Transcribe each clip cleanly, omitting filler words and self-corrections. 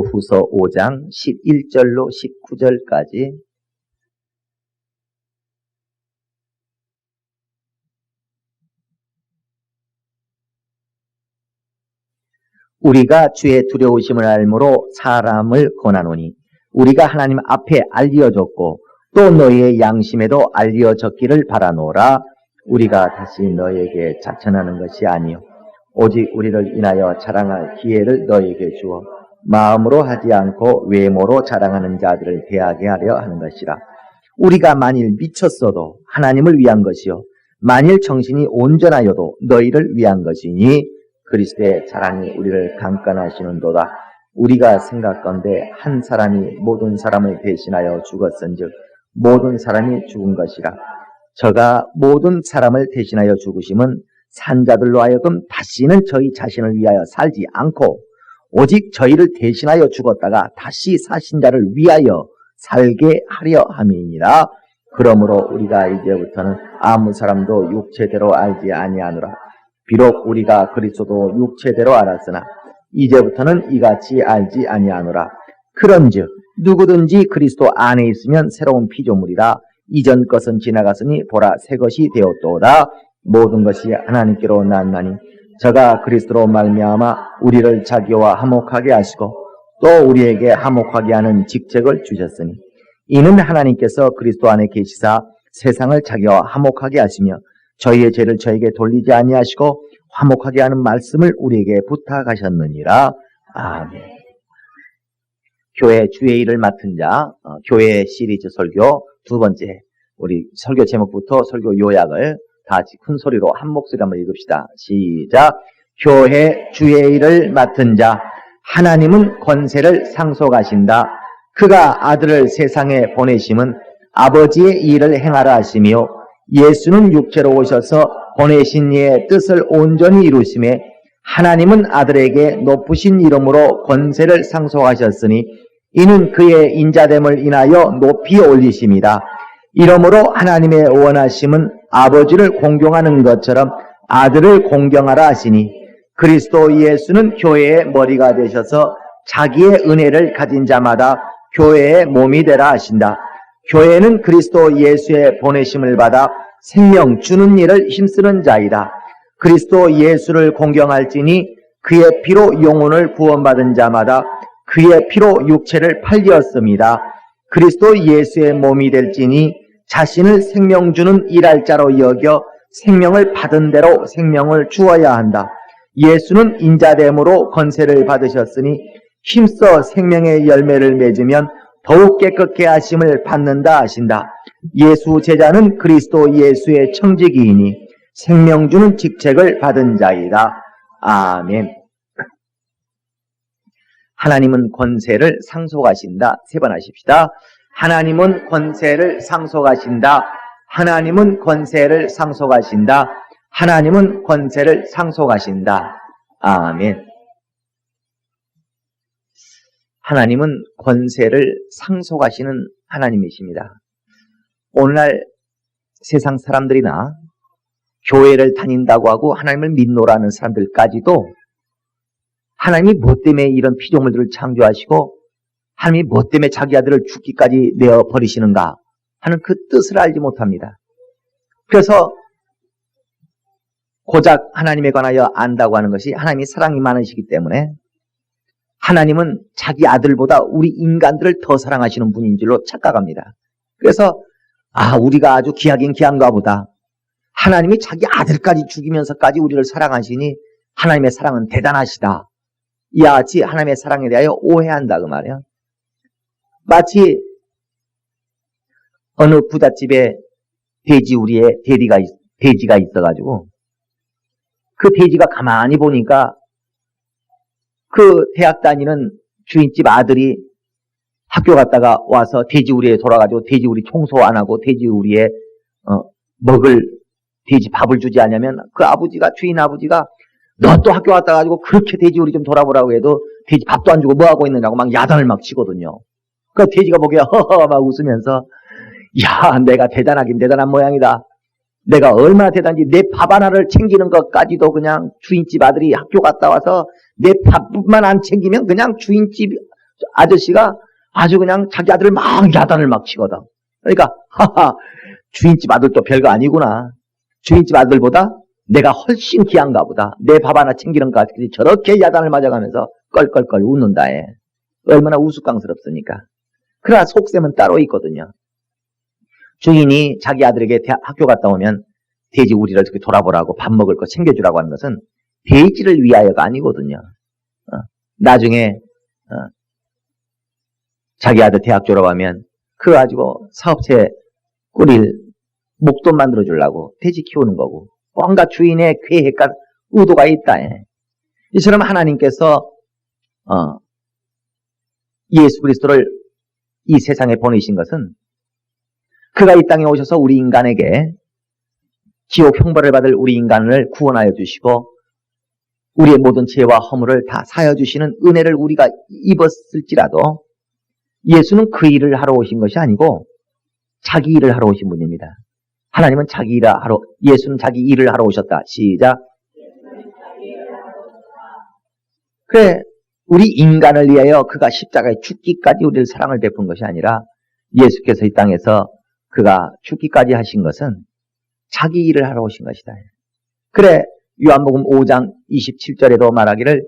후서 5장 11절로 19절까지 우리가 주의 두려우심을 알므로 사람을 권하노니 우리가 하나님 앞에 알려졌고 또 너희의 양심에도 알려졌기를 바라노라. 우리가 다시 너희에게 자천하는 것이 아니요 오직 우리를 인하여 자랑할 기회를 너희에게 주어 마음으로 하지 않고 외모로 자랑하는 자들을 대하게 하려 하는 것이라. 우리가 만일 미쳤어도 하나님을 위한 것이요 만일 정신이 온전하여도 너희를 위한 것이니 그리스도의 자랑이 우리를 강권하시는도다. 우리가 생각건대 한 사람이 모든 사람을 대신하여 죽었은즉 모든 사람이 죽은 것이라. 저가 모든 사람을 대신하여 죽으심은 산자들로 하여금 다시는 저희 자신을 위하여 살지 않고 오직 저희를 대신하여 죽었다가 다시 사신 자를 위하여 살게 하려 함이니라. 그러므로 우리가 이제부터는 아무 사람도 육체대로 알지 아니하노라. 비록 우리가 그리스도도 육체대로 알았으나 이제부터는 이같이 알지 아니하노라. 그런즉 누구든지 그리스도 안에 있으면 새로운 피조물이라. 이전 것은 지나갔으니 보라 새 것이 되었도다. 모든 것이 하나님께로 났나니 저가 그리스도로 말미암아 우리를 자기와 화목하게 하시고 또 우리에게 화목하게 하는 직책을 주셨으니 이는 하나님께서 그리스도 안에 계시사 세상을 자기와 화목하게 하시며 저희의 죄를 저에게 돌리지 아니하시고 화목하게 하는 말씀을 우리에게 부탁하셨느니라. 아멘. 교회 주의 일을 맡은 자, 교회 시리즈 설교 두 번째, 우리 설교 제목부터 설교 요약을 다 같이 큰 소리로 한 목소리 한번 읽읍시다. 시작. 교회 주의 일을 맡은 자, 하나님은 권세를 상속하신다. 그가 아들을 세상에 보내심은 아버지의 일을 행하라 하시며 예수는 육체로 오셔서 보내신 이의 뜻을 온전히 이루심에 하나님은 아들에게 높으신 이름으로 권세를 상속하셨으니 이는 그의 인자됨을 인하여 높이 올리심이다. 이러므로 하나님의 원하심은 아버지를 공경하는 것처럼 아들을 공경하라 하시니 그리스도 예수는 교회의 머리가 되셔서 자기의 은혜를 가진 자마다 교회의 몸이 되라 하신다. 교회는 그리스도 예수의 보내심을 받아 생명 주는 일을 힘쓰는 자이다. 그리스도 예수를 공경할지니 그의 피로 영혼을 구원받은 자마다 그의 피로 육체를 팔리었습니다. 그리스도 예수의 몸이 될지니 자신을 생명 주는 일할 자로 여겨 생명을 받은 대로 생명을 주어야 한다. 예수는 인자됨으로 권세를 받으셨으니 힘써 생명의 열매를 맺으면 더욱 깨끗게 하심을 받는다 하신다. 예수 제자는 그리스도 예수의 청지기이니 생명 주는 직책을 받은 자이다. 아멘. 하나님은 권세를 상속하신다. 세 번 하십시다. 하나님은 권세를 상속하신다. 하나님은 권세를 상속하신다. 하나님은 권세를 상속하신다. 아멘. 하나님은 권세를 상속하시는 하나님이십니다. 오늘날 세상 사람들이나 교회를 다닌다고 하고 하나님을 믿노라는 사람들까지도 하나님이 뭐 때문에 이런 피조물들을 창조하시고 하나님이 뭐 때문에 자기 아들을 죽기까지 내어버리시는가 하는 그 뜻을 알지 못합니다. 그래서 고작 하나님에 관하여 안다고 하는 것이 하나님이 사랑이 많으시기 때문에 하나님은 자기 아들보다 우리 인간들을 더 사랑하시는 분인 줄로 착각합니다. 그래서 우리가 아주 귀하긴 귀한가 보다. 하나님이 자기 아들까지 죽이면서까지 우리를 사랑하시니 하나님의 사랑은 대단하시다. 이와 같이 하나님의 사랑에 대하여 오해한다 그 말이야. 마치 어느 부잣집에 돼지우리에 돼지가 있어가지고 그 돼지가 가만히 보니까 그 대학 다니는 주인집 아들이 학교 갔다가 와서 돼지우리에 돌아가지고 돼지우리 청소 안 하고 돼지우리에 먹을 돼지 밥을 주지 않냐면 그 주인 아버지가 너 또 학교 갔다 가지고 그렇게 돼지우리 좀 돌아보라고 해도 돼지 밥도 안 주고 뭐 하고 있느냐고 막 야단을 막 치거든요. 그 돼지가 보기에 허허 막 웃으면서 야 내가 대단하긴 대단한 모양이다. 내가 얼마나 대단한지 내 밥 하나를 챙기는 것까지도 그냥 주인집 아들이 학교 갔다 와서 내 밥만 안 챙기면 그냥 주인집 아저씨가 아주 그냥 자기 아들을 막 야단을 막 치거든. 그러니까 하하, 주인집 아들도 별거 아니구나. 주인집 아들보다 내가 훨씬 귀한가 보다. 내 밥 하나 챙기는 것 같이 저렇게 야단을 맞아가면서 껄껄껄 웃는다. 얼마나 우스꽝스럽습니까? 그러나 속셈은 따로 있거든요. 주인이 자기 아들에게 학교 갔다 오면 돼지 우리를 돌아보라고 밥 먹을 거 챙겨주라고 하는 것은 돼지를 위하여가 아니거든요. 나중에 자기 아들 대학 졸업하면 그거 가지고 사업체 꾸릴 목돈 만들어주려고 돼지 키우는 거고, 뭔가 주인의 계획과 의도가 있다. 이처럼 하나님께서 예수 그리스도를 이 세상에 보내신 것은 그가 이 땅에 오셔서 우리 인간에게 지옥 형벌을 받을 우리 인간을 구원하여 주시고 우리의 모든 죄와 허물을 다 사여 주시는 은혜를 우리가 입었을지라도 예수는 그 일을 하러 오신 것이 아니고 자기 일을 하러 오신 분입니다. 하나님은 예수는 자기 일을 하러 오셨다. 시작. 그래, 우리 인간을 위하여 그가 십자가에 죽기까지 우리를 사랑을 베푼 것이 아니라 예수께서 이 땅에서 그가 죽기까지 하신 것은 자기 일을 하러 오신 것이다. 그래, 요한복음 5장 27절에도 말하기를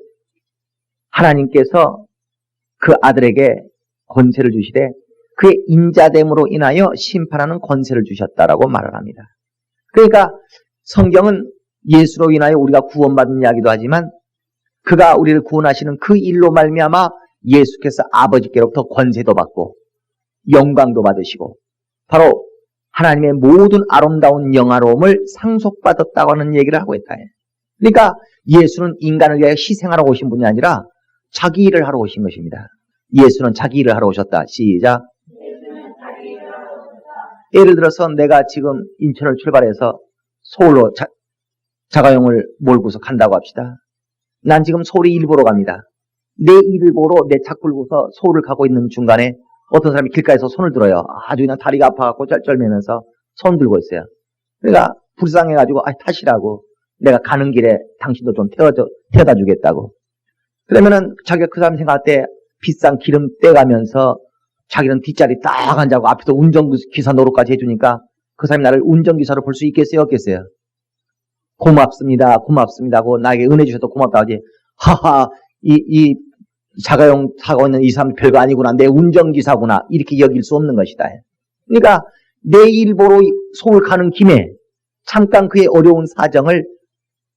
하나님께서 그 아들에게 권세를 주시되 그의 인자됨으로 인하여 심판하는 권세를 주셨다라고 말을 합니다. 그러니까 성경은 예수로 인하여 우리가 구원받은 이야기도 하지만 그가 우리를 구원하시는 그 일로 말미암아 예수께서 아버지께로부터 권세도 받고 영광도 받으시고 바로 하나님의 모든 아름다운 영화로움을 상속받았다고 하는 얘기를 하고 있다. 그러니까 예수는 인간을 위하여 희생하러 오신 분이 아니라 자기 일을 하러 오신 것입니다. 예수는 자기 일을 하러 오셨다. 시작. 예를 들어서 내가 지금 인천을 출발해서 서울로 자가용을 몰고서 간다고 합시다. 난 지금 서울에 일 보러 갑니다. 내 일을 보러 내 차 끌고서 서울을 가고 있는 중간에 어떤 사람이 길가에서 손을 들어요. 아주 그냥 다리가 아파갖고 쩔쩔매면서 손 들고 있어요. 그러니까 불쌍해가지고 타시라고 내가 가는 길에 당신도 좀 태워다 주겠다고. 그러면은 자기가 그 사람 생각할 때 비싼 기름 떼가면서 자기는 뒷자리 딱 앉아고 앞에서 운전기사 노릇까지 해주니까 그 사람이 나를 운전기사로 볼 수 있겠어요? 없겠어요? 고맙습니다. 고맙습니다고 나에게 은혜 주셔서 고맙다 하지. 하하, 이 자가용 타고 있는 이 사람 별거 아니구나. 내 운전기사구나. 이렇게 여길 수 없는 것이다. 그러니까 내 일 보러 서울 가는 김에 잠깐 그의 어려운 사정을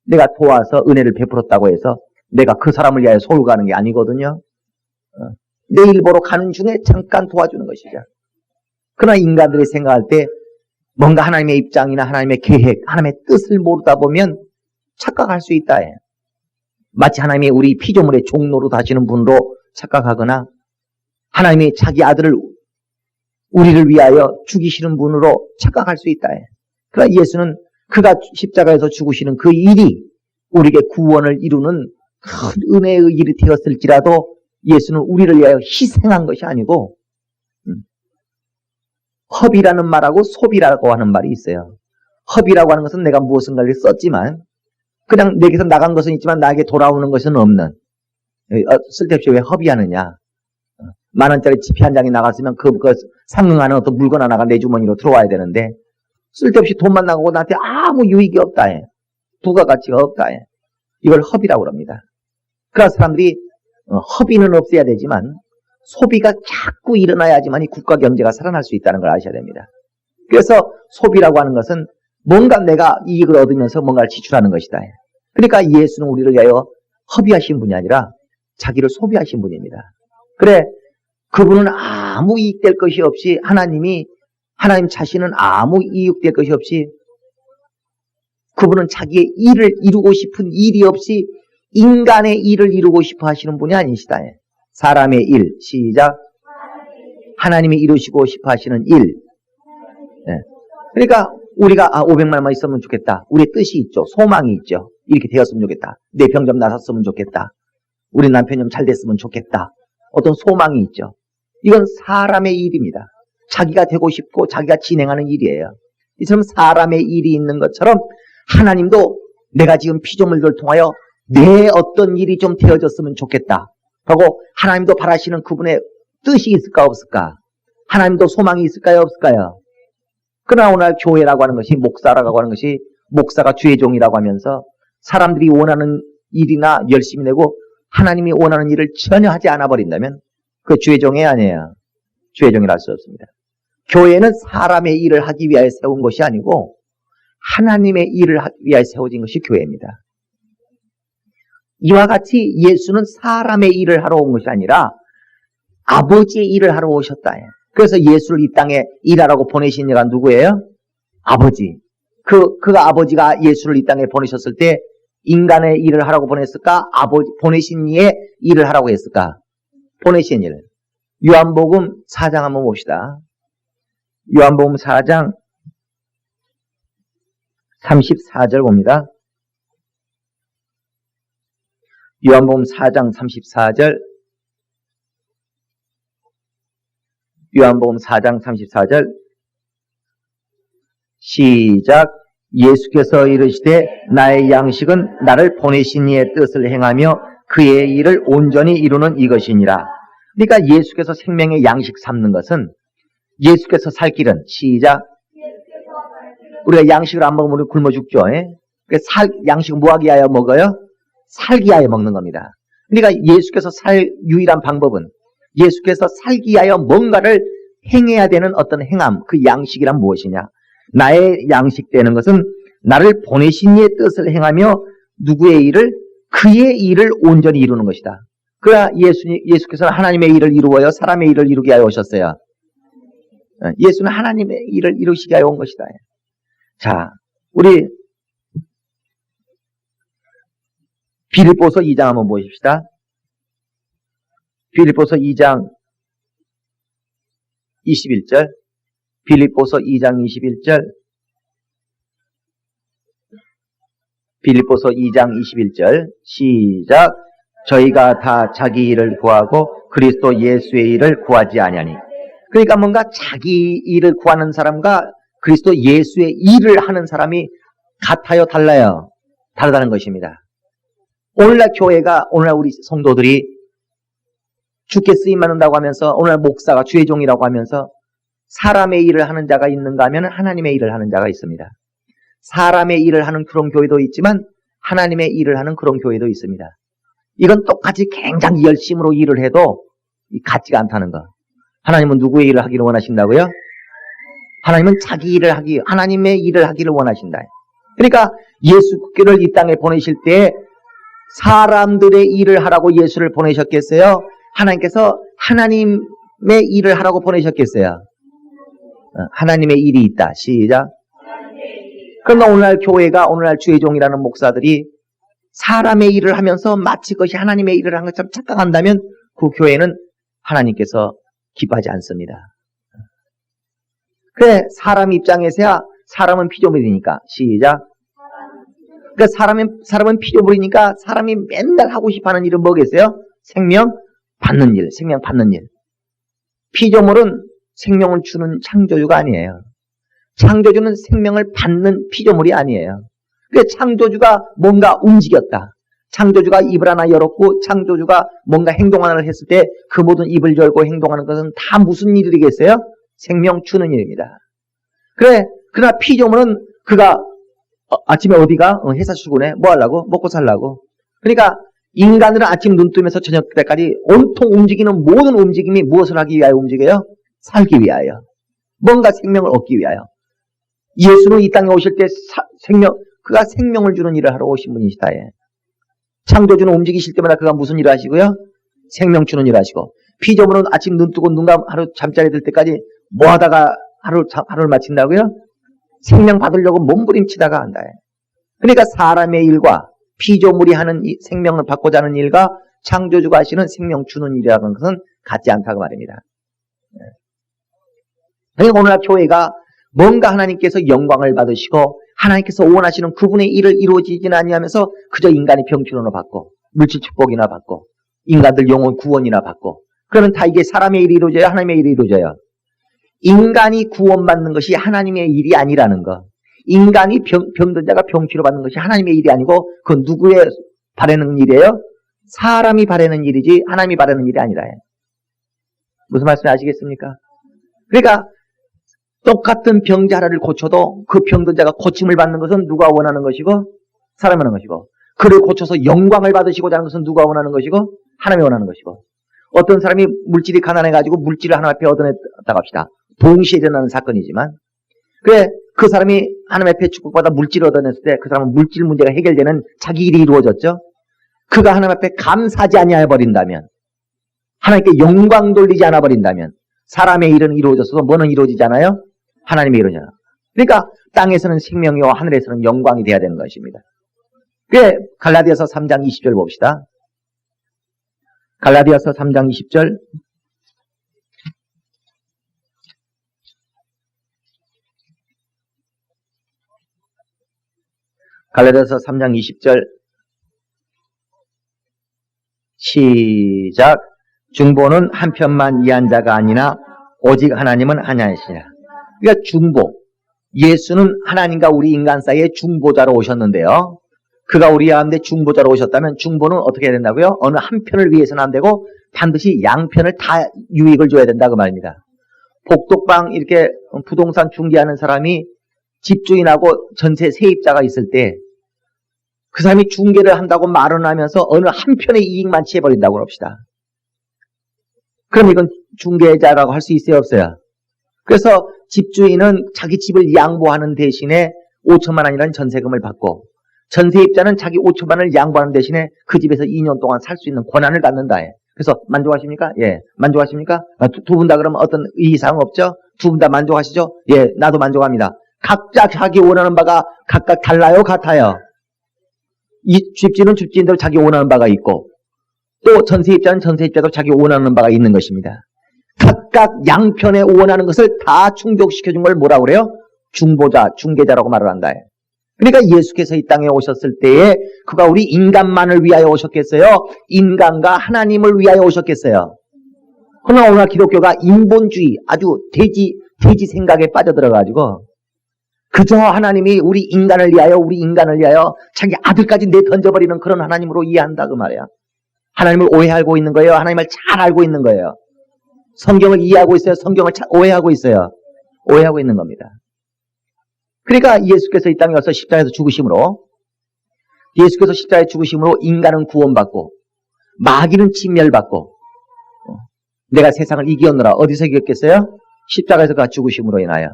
내가 도와서 은혜를 베풀었다고 해서 내가 그 사람을 위하여 서울 가는 게 아니거든요. 내 일 보러 가는 중에 잠깐 도와주는 것이죠. 그러나 인간들이 생각할 때 뭔가 하나님의 입장이나 하나님의 계획, 하나님의 뜻을 모르다 보면 착각할 수 있다. 마치 하나님이 우리 피조물의 종로로 다시는 분으로 착각하거나 하나님이 자기 아들을 우리를 위하여 죽이시는 분으로 착각할 수 있다. 그러나 예수는 그가 십자가에서 죽으시는 그 일이 우리에게 구원을 이루는 큰 은혜의 일이 되었을지라도 예수는 우리를 위하여 희생한 것이 아니고 허비라는 말하고 소비라고 하는 말이 있어요. 허비라고 하는 것은 내가 무엇인가를 썼지만 그냥 내게서 나간 것은 있지만 나에게 돌아오는 것은 없는, 쓸데없이 왜 허비하느냐. 10,000원짜리 지폐 한 장이 나갔으면 그 상응하는 어떤 물건 하나가 내 주머니로 들어와야 되는데 쓸데없이 돈만 나가고 나한테 아무 유익이 없다 해. 부가가치가 없다 해. 이걸 허비라고 합니다. 그래서 사람들이 허비는 없어야 되지만 소비가 자꾸 일어나야지만 이 국가 경제가 살아날 수 있다는 걸 아셔야 됩니다. 그래서 소비라고 하는 것은 뭔가 내가 이익을 얻으면서 뭔가를 지출하는 것이다. 그러니까 예수는 우리를 위하여 허비하신 분이 아니라 자기를 소비하신 분입니다. 그래, 그분은 아무 이익될 것이 없이 하나님 자신은 아무 이익될 것이 없이 그분은 자기의 일을 이루고 싶은 일이 없이 인간의 일을 이루고 싶어 하시는 분이 아니시다. 사람의 일, 시작. 하나님이 이루시고 싶어 하시는 일. 그러니까 우리가 500만원만 있으면 좋겠다. 우리의 뜻이 있죠. 소망이 있죠. 이렇게 되었으면 좋겠다. 내 병 좀 나섰으면 좋겠다. 우리 남편 좀 잘 됐으면 좋겠다. 어떤 소망이 있죠. 이건 사람의 일입니다. 자기가 되고 싶고 자기가 진행하는 일이에요. 이처럼 사람의 일이 있는 것처럼 하나님도 내가 지금 피조물들을 통하여 내 어떤 일이 좀 되어졌으면 좋겠다. 하고 하나님도 바라시는 그분의 뜻이 있을까 없을까? 하나님도 소망이 있을까요 없을까요? 그러나 오늘 교회라고 하는 것이, 목사라고 하는 것이, 목사가 주의 종이라고 하면서 사람들이 원하는 일이나 열심히 내고 하나님이 원하는 일을 전혀 하지 않아 버린다면 그 주의 종이 아니에요. 주의 종이라 할 수 없습니다. 교회는 사람의 일을 하기 위하여 세운 것이 아니고 하나님의 일을 하기 위하여 세워진 것이 교회입니다. 이와 같이 예수는 사람의 일을 하러 온 것이 아니라 아버지의 일을 하러 오셨다. 그래서 예수를 이 땅에 일하라고 보내신 이가 누구예요? 아버지. 그 아버지가 예수를 이 땅에 보내셨을 때 인간의 일을 하라고 보냈을까? 보내신 이의 일을 하라고 했을까? 보내신 일. 요한복음 4장 한번 봅시다. 요한복음 4장 34절 봅니다. 요한복음 4장 34절. 요한복음 4장 34절. 시작. 예수께서 이르시되 나의 양식은 나를 보내신 이의 뜻을 행하며 그의 일을 온전히 이루는 이것이니라. 그러니까 예수께서 생명의 양식 삼는 것은 예수께서 살 길은, 시작. 우리가 양식을 안 먹으면 우리 굶어 죽죠. 양식은 뭐하기 위하여 먹어요? 살기 위하여 먹는 겁니다. 그러니까 예수께서 살 유일한 방법은 예수께서 살기 위하여 뭔가를 행해야 되는 어떤 행함, 그 양식이란 무엇이냐? 나의 양식 되는 것은 나를 보내신 이의 뜻을 행하며 누구의 일을? 그의 일을 온전히 이루는 것이다. 그러나 예수께서는 하나님의 일을 이루어요? 사람의 일을 이루게 하여 오셨어요? 예수는 하나님의 일을 이루시게 하여 온 것이다. 자, 우리 빌립보서 2장 한번 보십시다. 빌립보서 2장 21절. 빌립보서 2장 21절. 빌립보서 2장 21절. 시작. 저희가 다 자기 일을 구하고 그리스도 예수의 일을 구하지 아니하니. 그러니까 뭔가 자기 일을 구하는 사람과 그리스도 예수의 일을 하는 사람이 같아요, 달라요? 다르다는 것입니다. 오늘날 교회가, 오늘날 우리 성도들이 주께 쓰임 받는다고 하면서, 오늘날 목사가 주의 종이라고 하면서 사람의 일을 하는 자가 있는가 하면 하나님의 일을 하는 자가 있습니다. 사람의 일을 하는 그런 교회도 있지만 하나님의 일을 하는 그런 교회도 있습니다. 이건 똑같이 굉장히 열심으로 일을 해도 같지가 않다는 거. 하나님은 누구의 일을 하기를 원하신다고요? 하나님은 자기 일을 하나님의 일을 하기를 원하신다. 그러니까 예수를 이 땅에 보내실 때 사람들의 일을 하라고 예수를 보내셨겠어요? 하나님께서 하나님의 일을 하라고 보내셨겠어요? 하나님의 일이 있다. 시작. 그러나 오늘날 교회가, 오늘날 주의 종이라는 목사들이 사람의 일을 하면서 마치 그것이 하나님의 일을 한 것처럼 착각한다면 그 교회는 하나님께서 기뻐하지 않습니다. 그래, 사람 입장에서야 사람은 피조물이니까. 시작. 그러니까 사람은 피조물이니까 사람이 맨날 하고 싶어하는 일은 뭐겠어요? 생명 받는 일, 생명 받는 일. 피조물은 생명을 주는 창조주가 아니에요. 창조주는 생명을 받는 피조물이 아니에요. 그러니까 창조주가 뭔가 움직였다. 창조주가 입을 하나 열었고 창조주가 뭔가 행동 하나를 했을 때 그 모든 입을 열고 행동하는 것은 다 무슨 일이겠어요? 생명 주는 일입니다. 그래, 그러나 피조물은 그가 아침에 어디가? 회사 출근해. 뭐 하려고? 먹고 살라고. 그러니까 인간들은 아침 눈 뜨면서 저녁 때까지 온통 움직이는 모든 움직임이 무엇을 하기 위하여 움직여요? 살기 위하여. 뭔가 생명을 얻기 위하여. 예수는 이 땅에 오실 때 그가 생명을 주는 일을 하러 오신 분이시다. 창조주는 움직이실 때마다 그가 무슨 일을 하시고요? 생명 주는 일을 하시고. 피조물은 아침 눈 뜨고 눈 감고 하루 잠자리 들 때까지 뭐 하다가 하루를 마친다고요? 생명 받으려고 몸부림치다가 한다. 그러니까 사람의 일과 피조물이 하는 생명을 받고자 하는 일과 창조주가 하시는 생명 주는 일이라는 것은 같지 않다고 말입니다. 그러니까 오늘날 교회가 뭔가 하나님께서 영광을 받으시고 하나님께서 원하시는 그분의 일을 이루어지지는 아니하면서 그저 인간이 병치료나 받고 물질 축복이나 받고 인간들 영혼 구원이나 받고 그러면 다 이게 사람의 일이 이루어져요? 하나님의 일이 이루어져요? 인간이 구원받는 것이 하나님의 일이 아니라는 거. 인간이 병든 자가 병치료 받는 것이 하나님의 일이 아니고 그건 누구의 바라는 일이에요? 사람이 바라는 일이지 하나님이 바라는 일이 아니라. 무슨 말씀인지 아시겠습니까? 그러니까 똑같은 병자 하나를 고쳐도 그 병든 자가 고침을 받는 것은 누가 원하는 것이고 사람이 원하는 것이고, 그를 고쳐서 영광을 받으시고자 하는 것은 누가 원하는 것이고 하나님이 원하는 것이고, 어떤 사람이 물질이 가난해가지고 물질을 하나님 앞에 얻어냈다고 합시다. 동시에 일어나는 사건이지만, 그래 그 사람이 하나님 앞에 축복받아 물질을 얻어냈을 때 그 사람은 물질 문제가 해결되는 자기 일이 이루어졌죠. 그가 하나님 앞에 감사하지 아니하여 버린다면, 하나님께 영광 돌리지 않아 버린다면 사람의 일은 이루어졌어도 뭐는 이루어지지 않아요? 하나님의 일은. 그러니까 땅에서는 생명이요 하늘에서는 영광이 돼야 되는 것입니다. 그래 갈라디아서 3장 20절 봅시다. 갈라디아서 3장 20절. 갈라디아서 3장 20절 시작. 중보는 한편만 이한 자가 아니나 오직 하나님은 하나이시라. 그러니까 중보, 예수는 하나님과 우리 인간 사이에 중보자로 오셨는데요, 그가 우리 가운데 중보자로 오셨다면 중보는 어떻게 해야 된다고요? 어느 한편을 위해서는 안 되고 반드시 양편을 다 유익을 줘야 된다 그 말입니다. 복덕방 이렇게 부동산 중개하는 사람이 집주인하고 전세 세입자가 있을 때 그 사람이 중개를 한다고 말은 하면서 어느 한편의 이익만 취해버린다고 합시다. 그럼 이건 중개자라고 할 수 있어요 없어요? 그래서 집주인은 자기 집을 양보하는 대신에 5천만 원이라는 전세금을 받고, 전세입자는 자기 5천만 원을 양보하는 대신에 그 집에서 2년 동안 살 수 있는 권한을 갖는다. 그래서 만족하십니까? 예. 만족하십니까? 두 분 다 그러면 어떤 이의사항 없죠? 두 분 다 만족하시죠? 예. 나도 만족합니다. 각자 자기 원하는 바가 각각 달라요? 같아요? 이 집주인은 집주인대로 자기 원하는 바가 있고, 또 전세입자는 전세입자도 자기 원하는 바가 있는 것입니다. 각각 양편에 원하는 것을 다 충족시켜준 걸 뭐라고 그래요? 중보자, 중개자라고 말을 한다. 그러니까 예수께서 이 땅에 오셨을 때에 그가 우리 인간만을 위하여 오셨겠어요? 인간과 하나님을 위하여 오셨겠어요? 그러나 오늘 기독교가 인본주의, 아주 돼지 생각에 빠져들어가지고 그저 하나님이 우리 인간을 위하여 자기 아들까지 내던져버리는 그런 하나님으로 이해한다 그 말이야. 하나님을 오해하고 있는 거예요? 하나님을 잘 알고 있는 거예요? 성경을 이해하고 있어요? 성경을 오해하고 있어요? 오해하고 있는 겁니다. 그러니까 예수께서 이 땅에 와서 십자가에서 죽으심으로, 예수께서 십자가에 죽으심으로 인간은 구원받고 마귀는 진멸받고, 내가 세상을 이기었노라. 어디서 이겼겠어요? 십자가에서 그가 죽으심으로 인하여.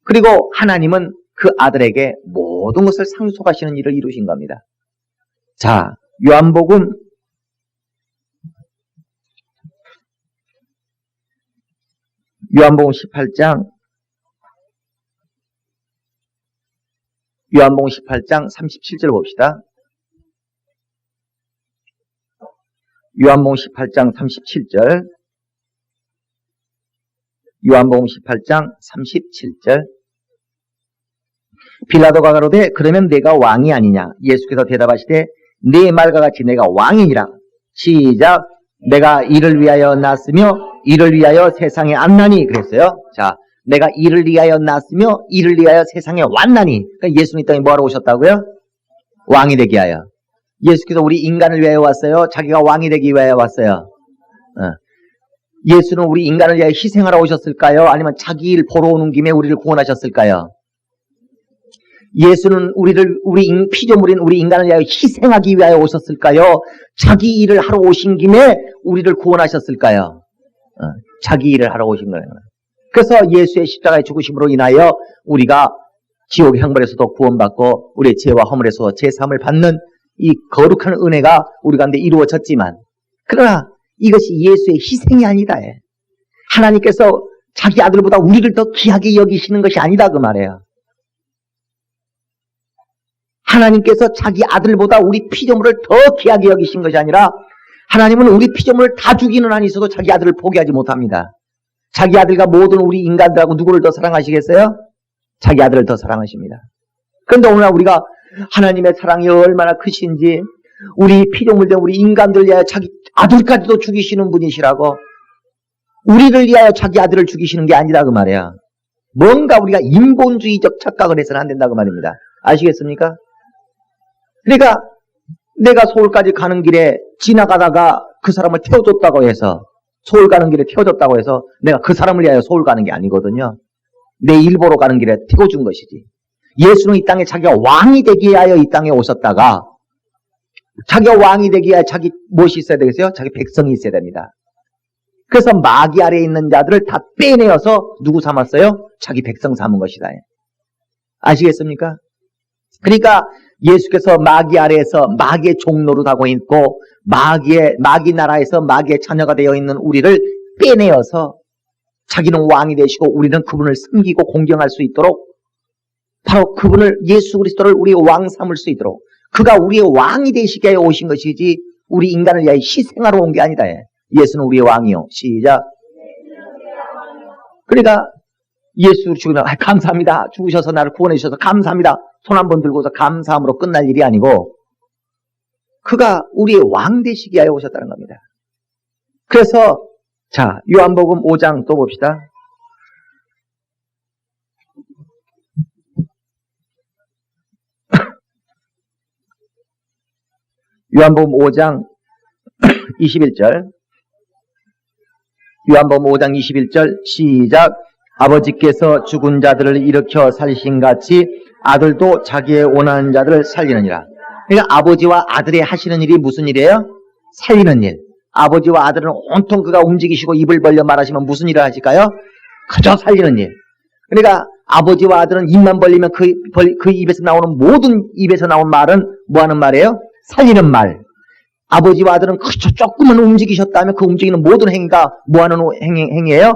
그리고 하나님은 그 아들에게 모든 것을 상속하시는 일을 이루신 겁니다. 자, 요한복음 18장 37절 봅시다. 요한복음 18장 37절. 요한복음 18장 37절. 빌라도가 가로되 그러면 내가 왕이 아니냐? 예수께서 대답하시되 네 말과 같이 내가 왕이니라. 시작. 내가 이를 위하여 났으며 이를 위하여 세상에 왔나니 그랬어요. 자, 내가 이를 위하여 났으며 이를 위하여 세상에 왔나니. 그러니까 예수는 이 땅에 뭐하러 오셨다고요? 왕이 되기 위하여. 예수께서 우리 인간을 위하여 왔어요? 자기가 왕이 되기 위하여 왔어요? 예수는 우리 인간을 위하여 희생하러 오셨을까요? 아니면 자기 일 보러 오는 김에 우리를 구원하셨을까요? 예수는 우리 피조물인 우리 인간을 위하여 희생하기 위하여 오셨을까요? 자기 일을 하러 오신 김에 우리를 구원하셨을까요? 자기 일을 하러 오신 거예요. 그래서 예수의 십자가의 죽으심으로 인하여 우리가 지옥의 형벌에서도 구원받고 우리의 죄와 허물에서 제3을 받는 이 거룩한 은혜가 우리 가운데 이루어졌지만, 그러나 이것이 예수의 희생이 아니다. 하나님께서 자기 아들보다 우리를 더 귀하게 여기시는 것이 아니다 그 말이에요. 하나님께서 자기 아들보다 우리 피조물을 더 귀하게 여기신 것이 아니라, 하나님은 우리 피조물을 다 죽이는 한이 있어도 자기 아들을 포기하지 못합니다. 자기 아들과 모든 우리 인간들하고 누구를 더 사랑하시겠어요? 자기 아들을 더 사랑하십니다. 그런데 오늘 우리가 하나님의 사랑이 얼마나 크신지, 우리 피조물들, 우리 인간들 위하여 자기 아들까지도 죽이시는 분이시라고, 우리를 위하여 자기 아들을 죽이시는 게 아니다 그 말이야. 뭔가 우리가 인본주의적 착각을 해서는 안 된다 그 말입니다. 아시겠습니까? 그러니까 내가 서울까지 가는 길에 지나가다가 그 사람을 태워줬다고 해서, 서울 가는 길에 태워줬다고 해서 내가 그 사람을 위하여 서울 가는 게 아니거든요. 내 일 보러 가는 길에 태워준 것이지. 예수는 이 땅에 자기가 왕이 되기 위하여 이 땅에 오셨다가, 자기가 왕이 되기 위하여 자기 무엇이 있어야 되겠어요? 자기 백성이 있어야 됩니다. 그래서 마귀 아래에 있는 자들을 다 빼내어서 누구 삼았어요? 자기 백성 삼은 것이다. 아시겠습니까? 그러니까 예수께서 마귀 아래에서 마귀의 종노릇 하고 있고, 마귀 나라에서 마귀의 자녀가 되어 있는 우리를 빼내어서 자기는 왕이 되시고 우리는 그분을 섬기고 공경할 수 있도록, 바로 그분을, 예수 그리스도를 우리의 왕 삼을 수 있도록, 그가 우리의 왕이 되시게 하여 오신 것이지 우리 인간을 위하여 희생하러 온 게 아니다. 예수는 우리의 왕이요. 시작. 그러니까 예수 죽으면 감사합니다. 죽으셔서 나를 구원해 주셔서 감사합니다. 손 한번 들고서 감사함으로 끝날 일이 아니고, 그가 우리의 왕 되시게 하여 오셨다는 겁니다. 그래서 자, 요한복음 5장 또 봅시다. 요한복음 5장 21절. 요한복음 5장 21절 시작. 아버지께서 죽은 자들을 일으켜 살리신 같이 아들도 자기의 원하는 자들을 살리느니라. 그러니까 아버지와 아들이 하시는 일이 무슨 일이에요? 살리는 일. 아버지와 아들은 온통 그가 움직이시고 입을 벌려 말하시면 무슨 일을 하실까요? 그저 살리는 일. 그러니까 아버지와 아들은 입만 벌리면 그 입에서 나오는 모든 입에서 나온 말은 뭐 하는 말이에요? 살리는 말. 아버지와 아들은 그저 조금만 움직이셨다면 그 움직이는 모든 행위가 뭐 하는 행위예요?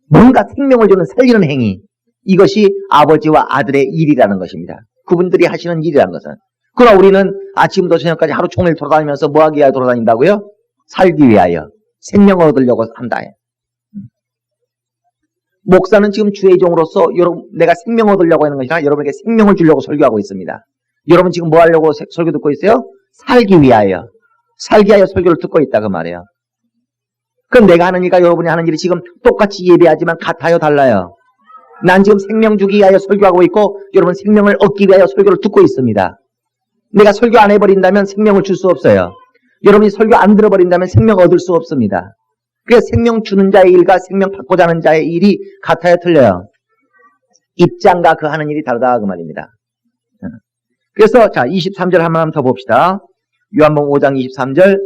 뭔가 생명을 주는 살리는 행위. 이것이 아버지와 아들의 일이라는 것입니다. 그분들이 하시는 일이라는 것은. 그러나 우리는 아침부터 저녁까지 하루 종일 돌아다니면서 뭐 하기 위하여 돌아다닌다고요? 살기 위하여. 생명을 얻으려고 한다. 목사는 지금 주의 종으로서 여러분, 내가 생명을 얻으려고 하는 것이 아니라 여러분에게 생명을 주려고 설교하고 있습니다. 여러분 지금 뭐 하려고 설교 듣고 있어요? 살기 위하여. 살기 위하여 설교를 듣고 있다 그 말이에요. 그럼 내가 하는 일과 여러분이 하는 일이 지금 똑같이 예배하지만 같아요, 달라요? 난 지금 생명 주기 위하여 설교하고 있고 여러분 생명을 얻기 위하여 설교를 듣고 있습니다. 내가 설교 안 해버린다면 생명을 줄 수 없어요. 여러분이 설교 안 들어버린다면 생명을 얻을 수 없습니다. 그래서 생명 주는 자의 일과 생명 받고자 하는 자의 일이 같아요, 틀려요? 입장과 그 하는 일이 다르다 그 말입니다. 그래서 자 23절 한번 더 봅시다. 요한복음 5장 23절,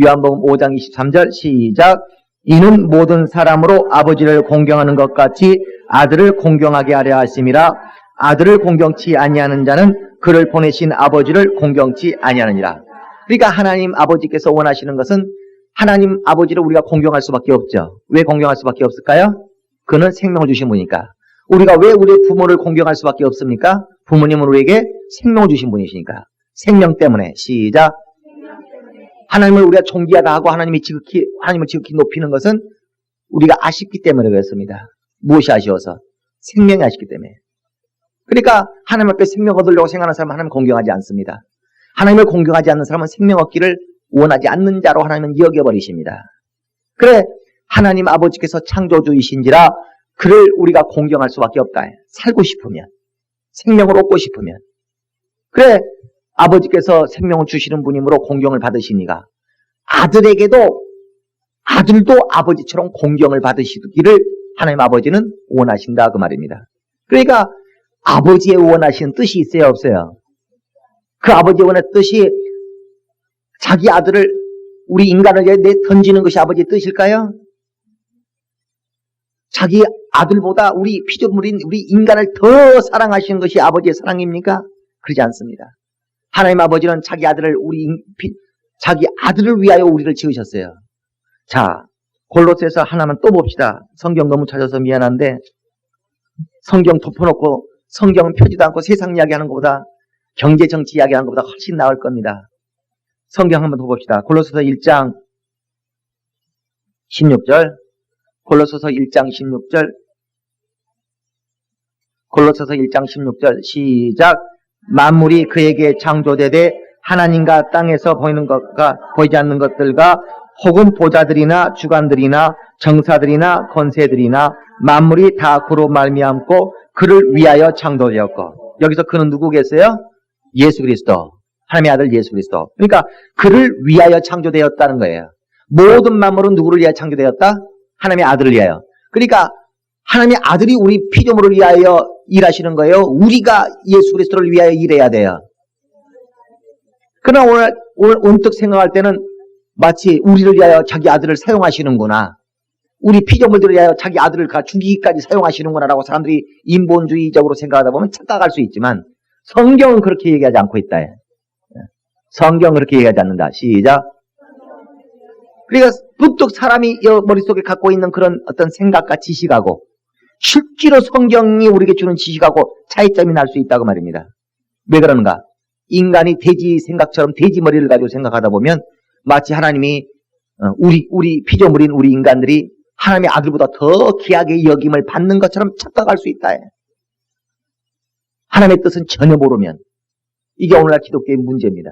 요한복음 5장 23절 시작. 이는 모든 사람으로 아버지를 공경하는 것 같이 아들을 공경하게 하려 하심이라. 아들을 공경치 아니하는 자는 그를 보내신 아버지를 공경치 아니하느니라. 그러니까 하나님 아버지께서 원하시는 것은 하나님 아버지를 우리가 공경할 수밖에 없죠. 왜 공경할 수밖에 없을까요? 그는 생명을 주신 분이니까. 우리가 왜 우리의 부모를 공경할 수밖에 없습니까? 부모님은 우리에게 생명을 주신 분이시니까. 생명 때문에. 시작. 하나님을 우리가 존귀하다 하고 하나님을 지극히 높이는 것은 우리가 아쉽기 때문에 그렇습니다. 무엇이 아쉬워서? 생명이 아쉽기 때문에. 그러니까 하나님 앞에 생명 얻으려고 생각하는 사람은 하나님을 공경하지 않습니다. 하나님을 공경하지 않는 사람은 생명 얻기를 원하지 않는 자로 하나님은 여겨버리십니다. 그래 하나님 아버지께서 창조주이신지라 그를 우리가 공경할 수밖에 없다. 살고 싶으면, 생명을 얻고 싶으면. 그래 아버지께서 생명을 주시는 분이므로 공경을 받으시니까 아들도 아버지처럼 공경을 받으시기를 하나님 아버지는 원하신다 그 말입니다. 그러니까 아버지의 원하시는 뜻이 있어요, 없어요? 그 아버지의 원하는 뜻이 자기 아들을 우리 인간을 내 던지는 것이 아버지의 뜻일까요? 자기 아들보다 우리 피조물인 우리 인간을 더 사랑하시는 것이 아버지의 사랑입니까? 그러지 않습니다. 하나님 아버지는 자기 아들을 위하여 우리를 지으셨어요. 자, 골로새서 하나만 또 봅시다. 성경 너무 찾아서 미안한데 성경 덮어놓고 성경은 펴지도 않고 세상 이야기하는 것보다 경제 정치 이야기하는 것보다 훨씬 나을 겁니다. 성경 한번 더 봅시다. 골로새서 1장 16절. 골로새서 1장 16절. 골로새서 1장 16절 시작. 만물이 그에게 창조되되 하나님과 땅에서 보이는 것과 보이지 않는 것들과 혹은 보좌들이나 주관들이나 정사들이나 권세들이나 만물이 다 그로 말미암고 그를 위하여 창조되었고. 여기서 그는 누구겠어요? 예수 그리스도. 하나님의 아들 예수 그리스도. 그러니까 그를 위하여 창조되었다는 거예요. 모든 만물은 누구를 위하여 창조되었다? 하나님의 아들을 위하여. 그러니까 하나님의 아들이 우리 피조물을 위하여 일하시는 거예요. 우리가 예수 그리스도를 위하여 일해야 돼요. 그러나 오늘 언뜻 생각할 때는 마치 우리를 위하여 자기 아들을 사용하시는구나. 우리 피조물들을 위하여 자기 아들을 죽이기까지 사용하시는구나라고 사람들이 인본주의적으로 생각하다 보면 착각할 수 있지만 성경은 그렇게 얘기하지 않고 있다. 성경은 그렇게 얘기하지 않는다. 시작. 그러니까 문득 사람이 머릿속에 갖고 있는 그런 어떤 생각과 지식하고 실제로 성경이 우리에게 주는 지식하고 차이점이 날 수 있다고 말입니다. 왜 그러는가? 인간이 돼지 생각처럼 돼지 머리를 가지고 생각하다 보면 마치 하나님이 우리 피조물인 우리 인간들이 하나님의 아들보다 더 귀하게 여김을 받는 것처럼 착각할 수 있다. 하나님의 뜻은 전혀 모르면 이게 오늘날 기독교의 문제입니다.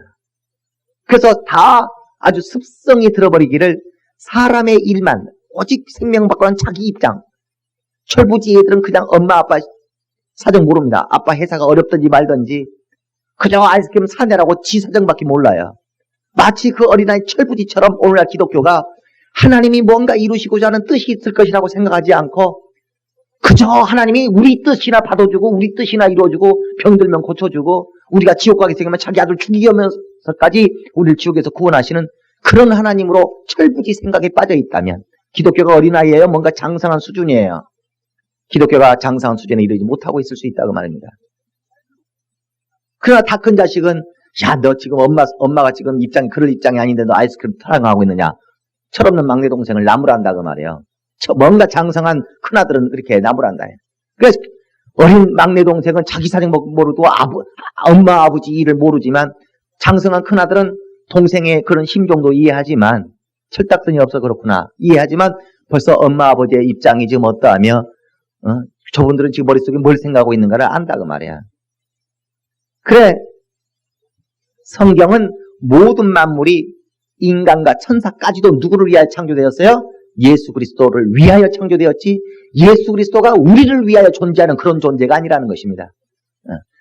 그래서 다 아주 습성이 들어버리기를 사람의 일만 오직 생명받고는 자기 입장. 철부지 애들은 그냥 엄마 아빠 사정 모릅니다. 아빠 회사가 어렵든지 말든지 그저 아이스크림 사내라고 지 사정밖에 몰라요. 마치 그 어린아이 철부지처럼 오늘날 기독교가 하나님이 뭔가 이루시고자 하는 뜻이 있을 것이라고 생각하지 않고 그저 하나님이 우리 뜻이나 받아주고 우리 뜻이나 이루어주고 병들면 고쳐주고 우리가 지옥 가게 생기면 자기 아들 죽이면서까지 우리를 지옥에서 구원하시는 그런 하나님으로 철부지 생각에 빠져 있다면 기독교가 어린아이예요? 뭔가 장성한 수준이에요. 기독교가 장성한 수준에 이르지 못하고 있을 수 있다고 말입니다. 그러나 다 큰 자식은 야, 너 지금 엄마가 지금 그럴 입장이 아닌데 너 아이스크림 타랑하고 있느냐? 철없는 막내 동생을 나무란다 그 말이에요. 뭔가 장성한 큰아들은 그렇게 나무란다. 그래서 어린 막내 동생은 자기 사정 모르고 엄마 아버지 일을 모르지만 장성한 큰아들은 동생의 그런 심정도 이해하지만 철딱선이 없어 그렇구나 이해하지만 벌써 엄마 아버지의 입장이 지금 어떠하며 저분들은 지금 머릿속에 뭘 생각하고 있는가를 안다 그 말이야. 그래 성경은 모든 만물이 인간과 천사까지도 누구를 위하여 창조되었어요? 예수 그리스도를 위하여 창조되었지 예수 그리스도가 우리를 위하여 존재하는 그런 존재가 아니라는 것입니다.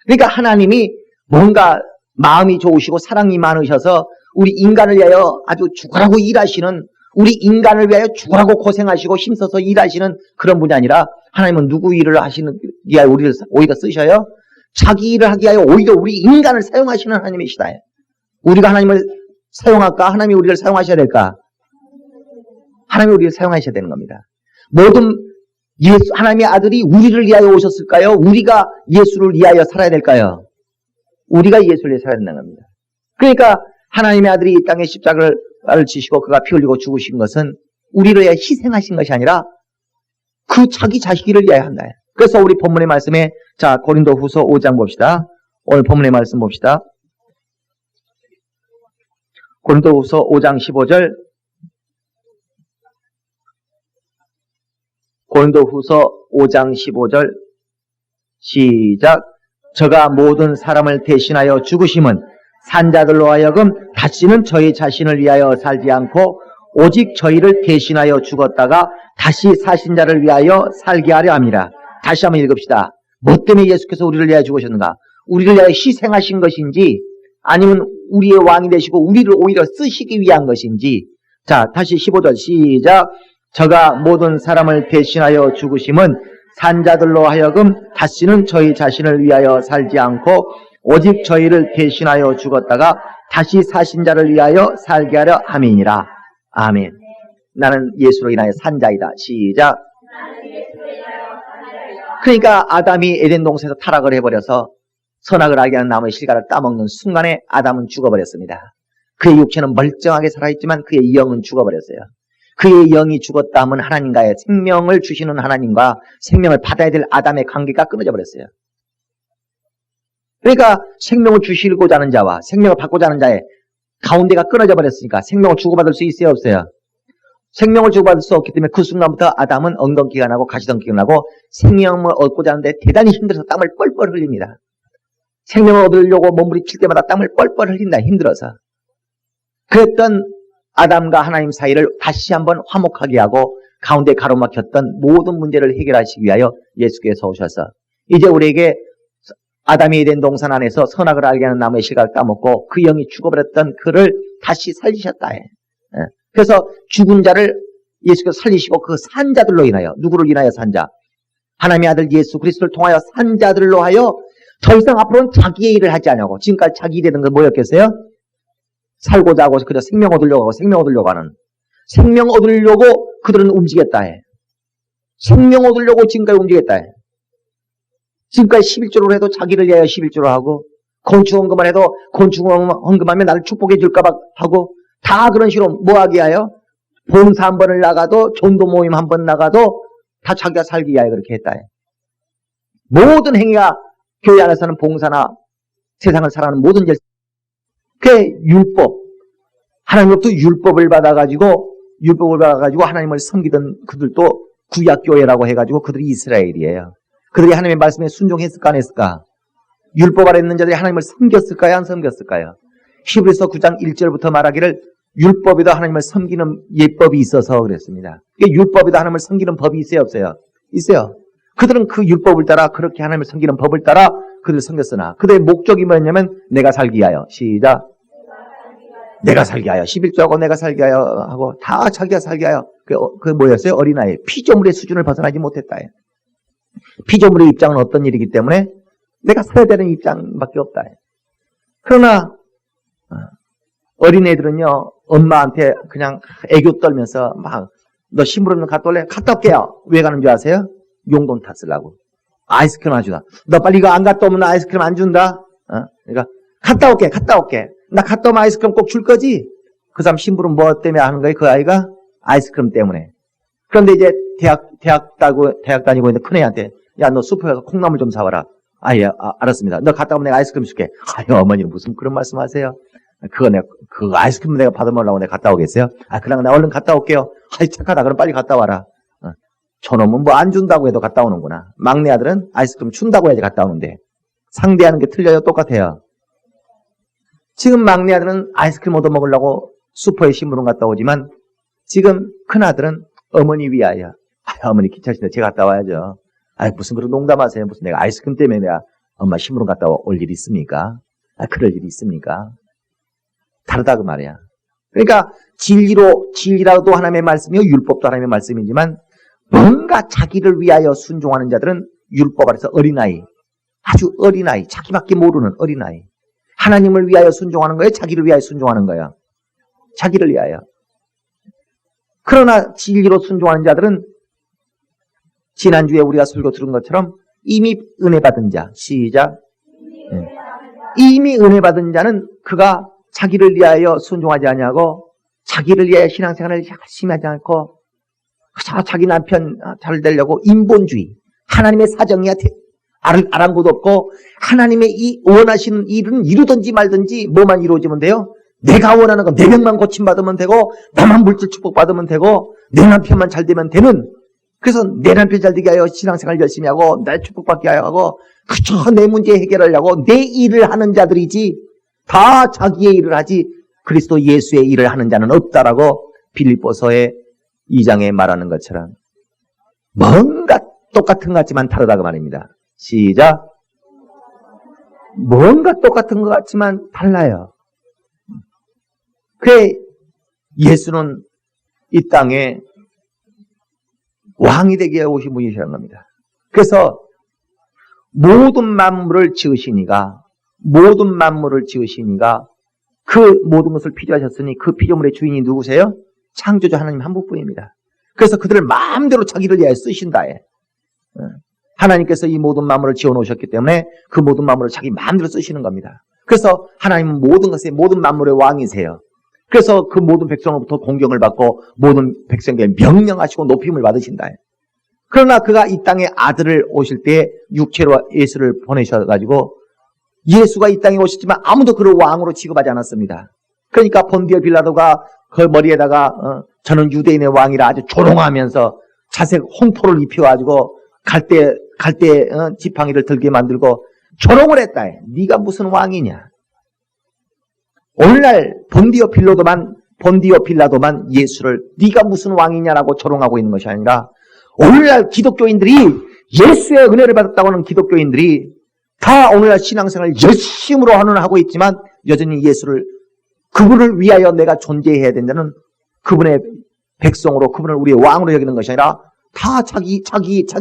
그러니까 하나님이 뭔가 마음이 좋으시고 사랑이 많으셔서 우리 인간을 위하여 아주 죽으라고 일하시는 우리 인간을 위하여 죽으라고 고생하시고 힘써서 일하시는 그런 분이 아니라 하나님은 누구 일을 하시는 위하여 우리를 오히려 쓰셔요? 자기 일을 하기 위하여 오히려 우리 인간을 사용하시는 하나님이시다. 우리가 하나님을 사용할까? 하나님이 우리를 사용하셔야 될까? 하나님이 우리를 사용하셔야 되는 겁니다. 모든 하나님의 아들이 우리를 위하여 오셨을까요? 우리가 예수를 위하여 살아야 될까요? 우리가 예수를 위하여 살아야 된다는 겁니다. 그러니까 하나님의 아들이 이 땅에 십자가를 지시고 그가 피 흘리고 죽으신 것은 우리를 위하여 희생하신 것이 아니라 그 자기 자식을 위하여 한다. 그래서 우리 본문의 말씀에 자 고린도후서 5장 봅시다. 오늘 본문의 말씀 봅시다. 고린도후서 5장 15절 고린도후서 5장 15절 시작. 저가 모든 사람을 대신하여 죽으심은 산자들로 하여금 다시는 저희 자신을 위하여 살지 않고 오직 저희를 대신하여 죽었다가 다시 사신 자를 위하여 살게 하려 함이라. 다시 한번 읽읍시다. 뭐 때문에 예수께서 우리를 위하여 죽으셨는가? 우리를 위하여 희생하신 것인지 아니면 우리의 왕이 되시고 우리를 오히려 쓰시기 위한 것인지. 자, 다시 15절 시작. 저가 모든 사람을 대신하여 죽으심은 산자들로 하여금 다시는 저희 자신을 위하여 살지 않고 오직 저희를 대신하여 죽었다가 다시 사신 자를 위하여 살게 하려 함이니라. 아멘. 나는 예수로 인하여 산 자이다. 시작. 그러니까 아담이 에덴 동산에서 타락을 해버려서 선악을 알게 하는 나무의 실과를 따먹는 순간에 아담은 죽어버렸습니다. 그의 육체는 멀쩡하게 살아있지만 그의 영은 죽어버렸어요. 그의 영이 죽었다 하면 하나님과의 생명을 주시는 하나님과 생명을 받아야 될 아담의 관계가 끊어져 버렸어요. 그러니까 생명을 주시고자 하는 자와 생명을 받고자 하는 자의 가운데가 끊어져 버렸으니까 생명을 주고받을 수 있어요 없어요? 생명을 주고받을 수 없기 때문에 그 순간부터 아담은 엉겅퀴가 나고 가시덩퀴가 나고 생명을 얻고자 하는데 대단히 힘들어서 땀을 뻘뻘 흘립니다. 생명을 얻으려고 몸부림칠 때마다 땀을 뻘뻘 흘린다. 힘들어서. 그랬던 아담과 하나님 사이를 다시 한번 화목하게 하고 가운데 가로막혔던 모든 문제를 해결하시기 위하여 예수께서 오셔서 이제 우리에게 아담이 에덴 동산 안에서 선악을 알게 하는 나무의 실과를 따먹고 그 영이 죽어버렸던 그를 다시 살리셨다. 그래서 죽은 자를 예수께서 살리시고 그 산자들로 인하여, 누구를 인하여 산자? 하나님의 아들 예수 그리스도를 통하여 산자들로 하여 더 이상 앞으로는 자기의 일을 하지 않냐고. 지금까지 자기 일이 되는 건 뭐였겠어요? 살고자 하고 그저 생명 얻으려고 하고 생명 얻으려고 하는. 생명 얻으려고 그들은 움직였다 해. 생명 얻으려고 지금까지 움직였다 해. 지금까지 11조를 해도 자기를 위하여 11조를 하고, 건축 헌금을 해도 건축 헌금하면 나를 축복해 줄까봐 하고, 다 그런 식으로 뭐 하기 위하여? 봉사 한 번을 나가도, 전도 모임 한 번 나가도 다 자기가 살기 위하여 그렇게 했다 해. 모든 행위가 교회 안에서는 봉사나 세상을 살아가는 모든 일, 그게 율법. 하나님으로부터 율법을 받아가지고 하나님을 섬기던 그들도 구약교회라고 해가지고 그들이 이스라엘이에요. 그들이 하나님의 말씀에 순종했을까 안 했을까? 율법 아래 있는 자들이 하나님을 섬겼을까요 안 섬겼을까요? 히브리서 9장 1절부터 말하기를 율법에도 하나님을 섬기는 예법이 있어서 그랬습니다. 율법에도 하나님을 섬기는 법이 있어요 없어요? 있어요. 그들은 그 율법을 따라 그렇게 하나님을 섬기는 법을 따라 그들을 섬겼으나 그들의 목적이 뭐였냐면 내가 살기 위하여. 시작. 내가 살기 위하여. 11조하고 내가 살기 위하여 하고 다 자기가 살기 위하여. 그 뭐였어요? 어린아이. 피조물의 수준을 벗어나지 못했다. 피조물의 입장은 어떤 일이기 때문에 내가 살아야 되는 입장밖에 없다. 그러나 어린애들은요 엄마한테 그냥 애교 떨면서 막 너 심부름 갔다 올래? 갔다 올게요. 왜 가는 줄 아세요? 용돈 탔으려고. 아이스크림 안 주다. 너 빨리 이거 안 갔다 오면 나 아이스크림 안 준다. 그러니까 갔다 올게. 나 갔다 오면 아이스크림 꼭 줄 거지? 그 사람 심부름 뭐 때문에 하는 거예요? 그 아이가? 아이스크림 때문에. 그런데 이제 대학 다니고 있는 큰애한테 야, 너 슈퍼에 가서 콩나물 좀 사와라. 예, 알았습니다. 너 갔다 오면 내가 아이스크림 줄게. 아유, 어머니는 무슨 그런 말씀 하세요? 그 아이스크림 내가 받아먹으려고 내가 갔다 오겠어요? 그럼 나 얼른 갔다 올게요. 아이, 착하다. 그럼 빨리 갔다 와라. 저놈은 뭐 안 준다고 해도 갔다 오는구나. 막내 아들은 아이스크림 준다고 해야지 갔다 오는데. 상대하는 게 틀려요? 똑같아요. 지금 막내 아들은 아이스크림 얻어먹으려고 슈퍼에 심부름 갔다 오지만 지금 큰 아들은 어머니 위하여. 어머니 귀찮으신데 제가 갔다 와야죠. 무슨 그런 농담하세요. 무슨 내가 아이스크림 때문에 내가 엄마 심부름 갔다 올 일이 있습니까? 그럴 일이 있습니까? 다르다 그 말이야. 그러니까 진리라도 하나님의 말씀이요 율법도 하나님의 말씀이지만 뭔가 자기를 위하여 순종하는 자들은 율법 아래서 어린아이, 아주 어린아이, 자기밖에 모르는 어린아이. 하나님을 위하여 순종하는 거예요? 자기를 위하여 순종하는 거예요? 자기를 위하여. 그러나 진리로 순종하는 자들은 지난주에 우리가 설교 들은 것처럼 이미 은혜 받은 자. 시작. 이미 은혜 받은 자는 그가 자기를 위하여 순종하지 아니하고 자기를 위하여 신앙생활을 열심히 하지 않고 자기 남편 잘 되려고 인본주의, 하나님의 사정이야 아랑곳 없고 하나님의 이 원하시는 일은 이루든지 말든지 뭐만 이루어지면 돼요? 내가 원하는 거 내 병만 고침받으면 되고 나만 물질 축복받으면 되고 내 남편만 잘 되면 되는. 그래서 내 남편 잘 되게 하여 신앙생활 열심히 하고 날 축복받게 하여 그저 내 문제 해결하려고 내 일을 하는 자들이지 다 자기의 일을 하지 그리스도 예수의 일을 하는 자는 없다라고 빌립보서의 2장에 말하는 것처럼 뭔가 똑같은 것 같지만 다르다고 말입니다. 시작. 뭔가 똑같은 것 같지만 달라요. 그래 예수는 이 땅에 왕이 되게 오신 분이시라는 겁니다. 그래서 모든 만물을 지으시니가 그 모든 것을 피조하셨으니 그 피조물의 주인이 누구세요? 창조주 하나님 한 분뿐입니다. 그래서 그들을 마음대로 자기를 위하여 쓰신다 해. 하나님께서 이 모든 만물을 지어놓으셨기 때문에 그 모든 만물을 자기 마음대로 쓰시는 겁니다. 그래서 하나님은 모든 것의 모든 만물의 왕이세요. 그래서 그 모든 백성으로부터 공경을 받고 모든 백성에게 명령하시고 높임을 받으신다. 그러나 그가 이 땅에 아들을 오실 때 육체로 예수를 보내셔가지고 예수가 이 땅에 오셨지만 아무도 그를 왕으로 취급하지 않았습니다. 그러니까 본디오 빌라도가 그 머리에다가 저는 유대인의 왕이라 아주 조롱하면서 자색 홍포를 입혀가지고 갈대 지팡이를 들게 만들고 조롱을 했다. 네가 무슨 왕이냐. 오늘날 본디오 빌라도만 예수를 네가 무슨 왕이냐라고 조롱하고 있는 것이 아니라 오늘날 기독교인들이 예수의 은혜를 받았다고 하는 기독교인들이 다 오늘날 신앙생활을 열심으로 하고 있지만 여전히 예수를, 그분을 위하여 내가 존재해야 된다는 그분의 백성으로, 그분을 우리의 왕으로 여기는 것이 아니라 다 자기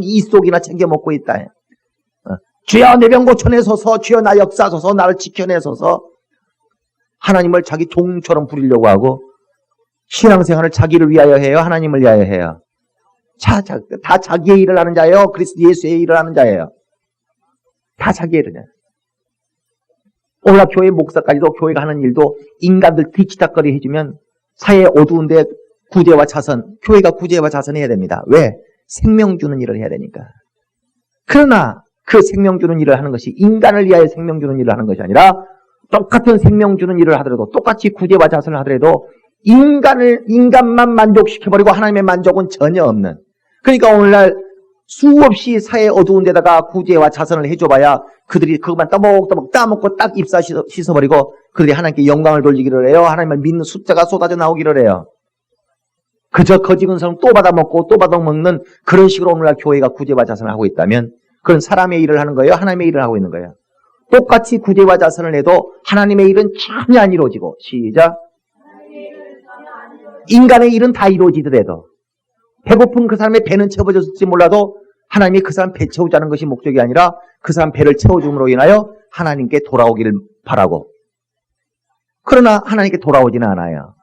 입속이나 챙겨 먹고 있다. 주여 내 병 고쳐내소서, 주여 나 역사소서, 나를 지켜내소서. 하나님을 자기 종처럼 부리려고 하고 신앙생활을 자기를 위하여 해요, 하나님을 위하여 해요? 다 자기의 일을 하는 자예요, 그리스도 예수의 일을 하는 자예요? 다 자기의 일을 해요. 오늘날 교회 목사까지도 교회가 하는 일도 인간들 뒤치다거리 해주면 사회의 어두운데 구제와 자선, 교회가 구제와 자선해야 됩니다. 왜? 생명 주는 일을 해야 되니까. 그러나 그 생명 주는 일을 하는 것이 인간을 위하여 생명 주는 일을 하는 것이 아니라 똑같은 생명 주는 일을 하더라도, 똑같이 구제와 자선을 하더라도 인간만 만족시켜버리고 하나님의 만족은 전혀 없는. 그러니까 오늘날 수없이 사회 어두운 데다가 구제와 자선을 해줘봐야 그들이 그것만 떠먹떠먹 따먹고 딱 입사 씻어버리고 그들이 하나님께 영광을 돌리기를 해요. 하나님을 믿는 숫자가 쏟아져 나오기를 해요. 그저 거짓은 사람 또 받아먹고 또 받아먹는 그런 식으로 오늘날 교회가 구제와 자선을 하고 있다면 그건 사람의 일을 하는 거예요, 하나님의 일을 하고 있는 거예요? 똑같이 구제와 자선을 해도 하나님의 일은 전혀 안 이루어지고, 시작. 인간의 일은 다 이루어지더라도, 배고픈 그 사람의 배는 채워졌을지 몰라도 하나님이 그 사람 배 채우자는 것이 목적이 아니라 그 사람 배를 채워줌으로 인하여 하나님께 돌아오기를 바라고, 그러나 하나님께 돌아오지는 않아요.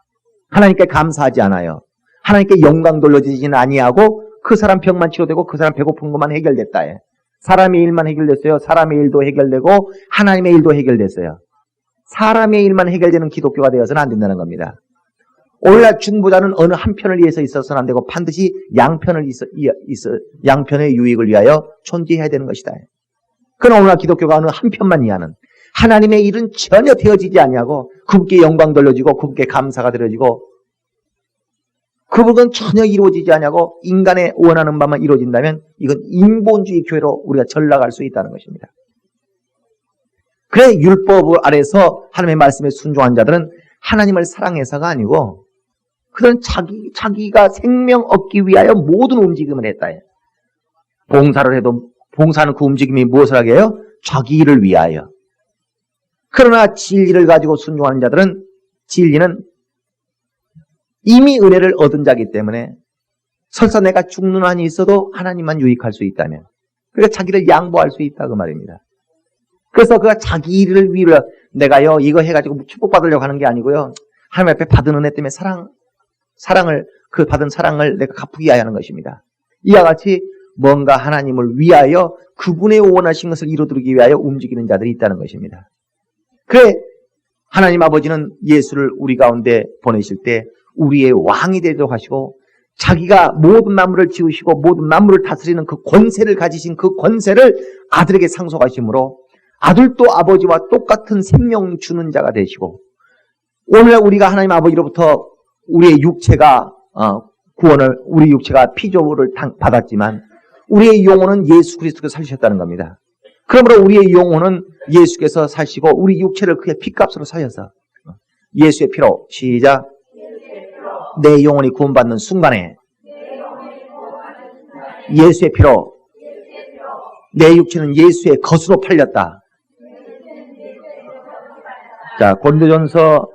하나님께 감사하지 않아요. 하나님께 영광 돌려지지는 아니하고 그 사람 병만 치료되고 그 사람 배고픈 것만 해결됐다. 사람의 일만 해결됐어요. 사람의 일도 해결되고 하나님의 일도 해결됐어요. 사람의 일만 해결되는 기독교가 되어서는 안 된다는 겁니다. 오늘날 중보자는 어느 한편을 위해서 있어서는 안 되고 반드시 양편의 유익을 위하여 존재해야 되는 것이다. 그러나 오늘날 기독교가 어느 한편만 이해하는, 하나님의 일은 전혀 되어지지 아니하고 그분께 영광 돌려지고 그분께 감사가 드려지고 그분은 전혀 이루어지지 않냐고 인간의 원하는 바만 이루어진다면 이건 인본주의 교회로 우리가 전락할 수 있다는 것입니다. 그래 율법 아래서 하나님의 말씀에 순종한 자들은 하나님을 사랑해서가 아니고 그들은 자기가 생명 얻기 위하여 모든 움직임을 했다. 봉사를 해도 봉사는 그 움직임이 무엇을 하게 해요? 자기 일을 위하여. 그러나 진리를 가지고 순종하는 자들은 진리는 이미 은혜를 얻은 자이기 때문에 설사 내가 죽는 한이 있어도 하나님만 유익할 수 있다면, 그러니까 자기를 양보할 수 있다 그 말입니다. 그래서 그가 자기 일을 위하여 내가요 이거 해가지고 축복받으려고 하는 게 아니고요, 하나님 앞에 받은 은혜 때문에 사랑을 그 받은 사랑을 내가 갚기 위하여 하는 것입니다. 이와 같이 뭔가 하나님을 위하여 그분의 원하신 것을 이루어드리기 위하여 움직이는 자들이 있다는 것입니다. 그래 하나님 아버지는 예수를 우리 가운데 보내실 때 우리의 왕이 되도록 하시고 자기가 모든 만물을 지으시고 모든 만물을 다스리는 그 권세를 가지신 그 권세를 아들에게 상속하심으로 아들도 아버지와 똑같은 생명 주는 자가 되시고, 오늘날 우리가 하나님 아버지로부터 우리의 육체가 구원을, 우리 육체가 피조물을 받았지만 우리의 영혼은 예수 그리스도께서 살리셨다는 겁니다. 그러므로 우리의 영혼은 예수께서 사시고 우리 육체를 그의 피값으로 사셔서 예수의 피로, 시작, 내 영혼이 구원받는 순간에 예수의 피로 내 육체는 예수의 것으로 팔렸다. 자, 고린도전서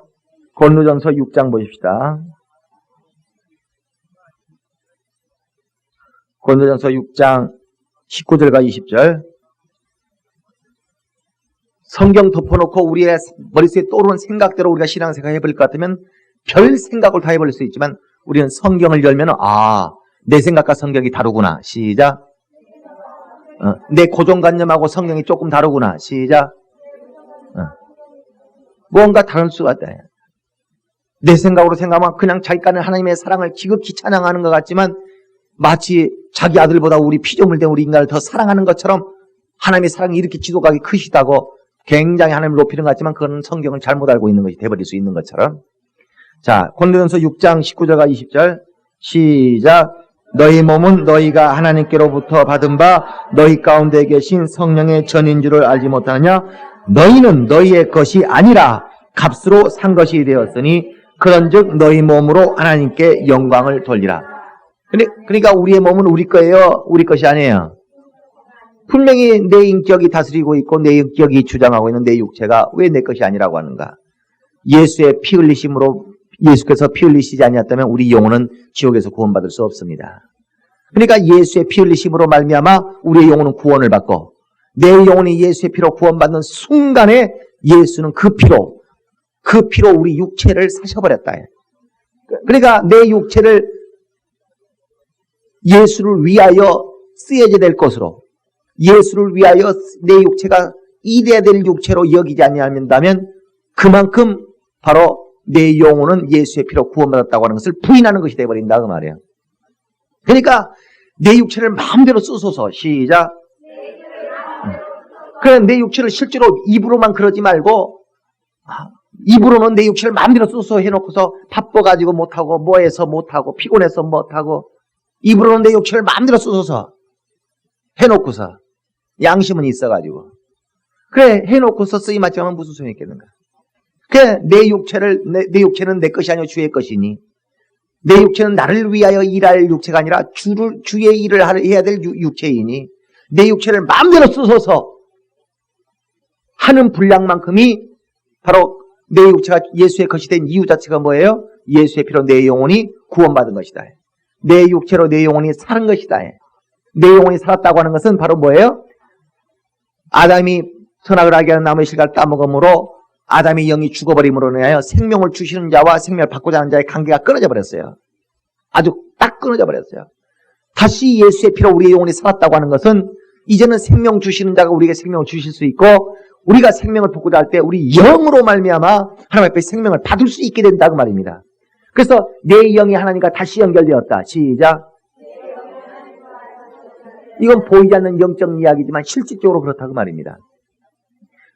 6장 보십시다. 고린도전서 6장 19절과 20절. 성경 덮어놓고 우리의 머릿속에 떠오르는 생각대로 우리가 신앙생활 해버릴 것 같으면 별 생각을 다 해버릴 수 있지만 우리는 성경을 열면 내 생각과 성경이 다르구나. 시작. 내 고정관념하고 성경이 조금 다르구나. 시작. 뭔가 다를 수가 있다. 내 생각으로 생각하면 그냥 자기가는 하나님의 사랑을 지극히 찬양하는 것 같지만 마치 자기 아들보다 우리 피조물 된 우리 인간을 더 사랑하는 것처럼 하나님의 사랑이 이렇게 지독하게 크시다고 굉장히 하나님을 높이는 것 같지만 그건 성경을 잘못 알고 있는 것이 돼버릴 수 있는 것처럼. 자, 고린도전서 6장 19절과 20절 시작. 너희 몸은 너희가 하나님께로부터 받은 바 너희 가운데 계신 성령의 전인 줄을 알지 못하느냐? 너희는 너희의 것이 아니라 값으로 산 것이 되었으니 그런즉 너희 몸으로 하나님께 영광을 돌리라. 그러니까 우리의 몸은 우리 거예요? 우리 것이 아니에요? 분명히 내 인격이 다스리고 있고 내 인격이 주장하고 있는 내 육체가 왜 내 것이 아니라고 하는가? 예수의 피 흘리심으로 예수께서 피 흘리시지 아니었다면 우리 영혼은 지옥에서 구원받을 수 없습니다. 그러니까 예수의 피 흘리심으로 말미암아 우리의 영혼은 구원을 받고 내 영혼이 예수의 피로 구원받는 순간에 예수는 그 피로 우리 육체를 사셔버렸다. 그러니까 내 육체를 예수를 위하여 쓰여야 될 것으로 예수를 위하여 내 육체가 이래야 될 육체로 여기지 아니한다면 그만큼 바로 내 영혼은 예수의 피로 구원받았다고 하는 것을 부인하는 것이 되어버린다 그 말이에요. 그러니까 내 육체를 마음대로 쓰소서. 시작. 그래 내 육체를 실제로 입으로만 그러지 말고 입으로는 내 육체를 마음대로 쓰소서 해놓고서 바빠가지고 못하고 뭐해서 못하고 피곤해서 못하고 입으로는 내 육체를 마음대로 쓰소서 해놓고서 양심은 있어가지고 그래 해놓고서 쓰임하지 않으면 무슨 소용이 있겠는가. 그래 내 육체는 내 것이 아니요 주의 것이니 내 육체는 나를 위하여 일할 육체가 아니라 주의 일을 해야 될 육체이니 내 육체를 마음대로 쓰소서 하는 분량만큼이 바로 내 육체가 예수의 것이 된 이유 자체가 뭐예요? 예수의 피로 내 영혼이 구원받은 것이다. 내 육체로 내 영혼이 사는 것이다. 내 영혼이 살았다고 하는 것은 바로 뭐예요? 아담이 선악을 하게 하는 나무의 실과를 따먹음으로 아담의 영이 죽어버림으로 인하여 생명을 주시는 자와 생명을 받고자 하는 자의 관계가 끊어져 버렸어요. 아주 딱 끊어져 버렸어요. 다시 예수의 피로 우리의 영혼이 살았다고 하는 것은 이제는 생명 주시는 자가 우리에게 생명을 주실 수 있고 우리가 생명을 받고자 할 때 우리 영으로 말미암아 하나님 앞에 생명을 받을 수 있게 된다고 말입니다. 그래서 내 영이 하나님과 다시 연결되었다. 시작. 이건 보이지 않는 영적 이야기지만 실질적으로 그렇다고 말입니다.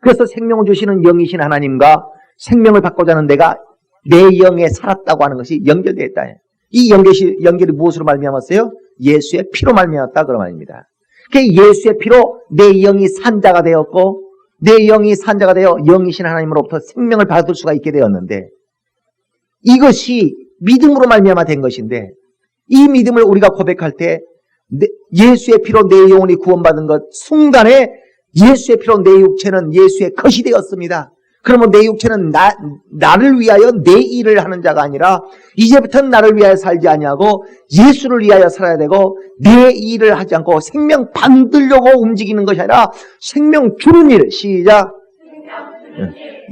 그래서 생명을 주시는 영이신 하나님과 생명을 받고자 하는 내가 내 영에 살았다고 하는 것이 연결되어 있다. 이 연결이 무엇으로 말미암았어요? 예수의 피로 말미암았다 그런 말입니다. 예수의 피로 내 영이 산자가 되었고 내 영이 산자가 되어 영이신 하나님으로부터 생명을 받을 수가 있게 되었는데 이것이 믿음으로 말미암아 된 것인데 이 믿음을 우리가 고백할 때 예수의 피로 내 영혼이 구원받은 것 순간에 예수의 피로 내 육체는 예수의 것이 되었습니다. 그러면 내 육체는 나를 위하여 내 일을 하는 자가 아니라 이제부터는 나를 위하여 살지 아니하고 예수를 위하여 살아야 되고 내 일을 하지 않고 생명 받으려고 움직이는 것이 아니라 생명 주는 일. 시작.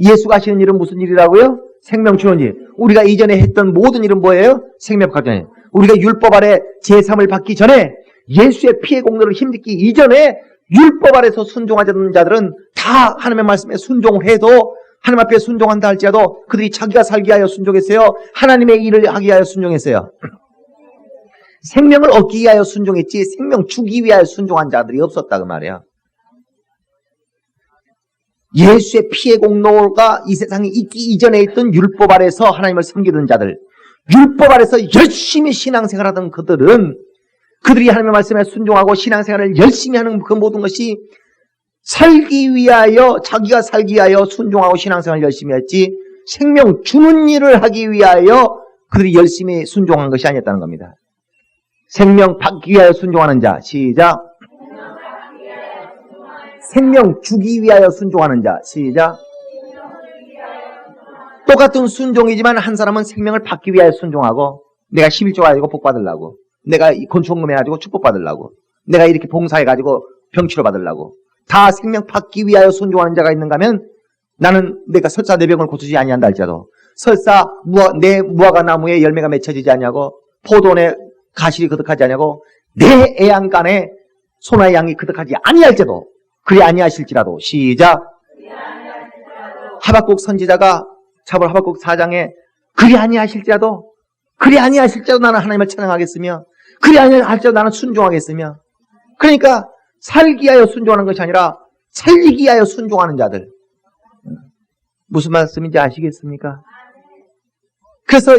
예수가 하시는 일은 무슨 일이라고요? 생명 주는 일. 우리가 이전에 했던 모든 일은 뭐예요? 생명 받기 전에. 우리가 율법 아래 제3을 받기 전에 예수의 피의 공로를 힘입기 이전에 율법 아래서 순종하던 자들은 다 하나님의 말씀에 순종을 해도 하나님 앞에 순종한다 할지라도 그들이 자기가 살기 위하여 순종했어요? 하나님의 일을 하기 위하여 순종했어요? 생명을 얻기 위하여 순종했지 생명 주기 위하여 순종한 자들이 없었다 그 말이야. 예수의 피의 공로가 이 세상에 있기 이전에 있던 율법 아래서 하나님을 섬기던 자들, 율법 아래서 열심히 신앙생활하던 그들이 하나님의 말씀에 순종하고 신앙생활을 열심히 하는 그 모든 것이 살기 위하여 자기가 살기 위하여 순종하고 신앙생활을 열심히 했지 생명 주는 일을 하기 위하여 그들이 열심히 순종한 것이 아니었다는 겁니다. 생명 받기 위하여 순종하는 자. 시작. 생명 주기 위하여 순종하는 자. 시작. 똑같은 순종이지만 한 사람은 생명을 받기 위하여 순종하고 내가 11조 가지고 복 받으려고 내가 건축금 해가지고 축복 받으려고 내가 이렇게 봉사해가지고 병치료 받으려고 다 생명 받기 위하여 순종하는 자가 있는가 하면 나는 내가 설사 내 병을 고치지 아니한다 할지라도 설사 내 무화과 나무에 열매가 맺혀지지 아니하고 포도원에 가실이 거듭하지 아니하고 내 애양간에 소나의 양이 거듭하지 아니할지라도 그리 아니하실지라도 시작. 하박국 선지자가 차벌 하박국 4장에 그리 아니하실지라도 나는 하나님을 찬양하겠으며 그리 아니할지라도 나는 순종하겠으며 그러니까 살기 위하여 순종하는 것이 아니라 살리기 위하여 순종하는 자들. 무슨 말씀인지 아시겠습니까? 그래서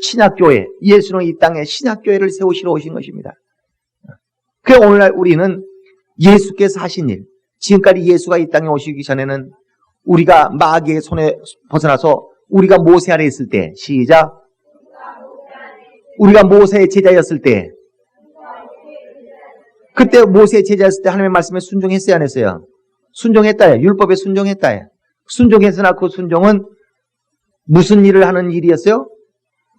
신약교회, 예수는 이 땅에 신약교회를 세우시러 오신 것입니다. 그래서 오늘날 우리는 예수께서 하신 일, 지금까지 예수가 이 땅에 오시기 전에는 우리가 마귀의 손에 벗어나서 우리가 모세 아래 있을 때, 시작. 우리가 모세의 제자였을 때 그때 모세 제자였을 때 하나님의 말씀에 순종했어요, 안 했어요? 순종했다요. 율법에 순종했다요. 순종했으나 그 순종은 무슨 일을 하는 일이었어요?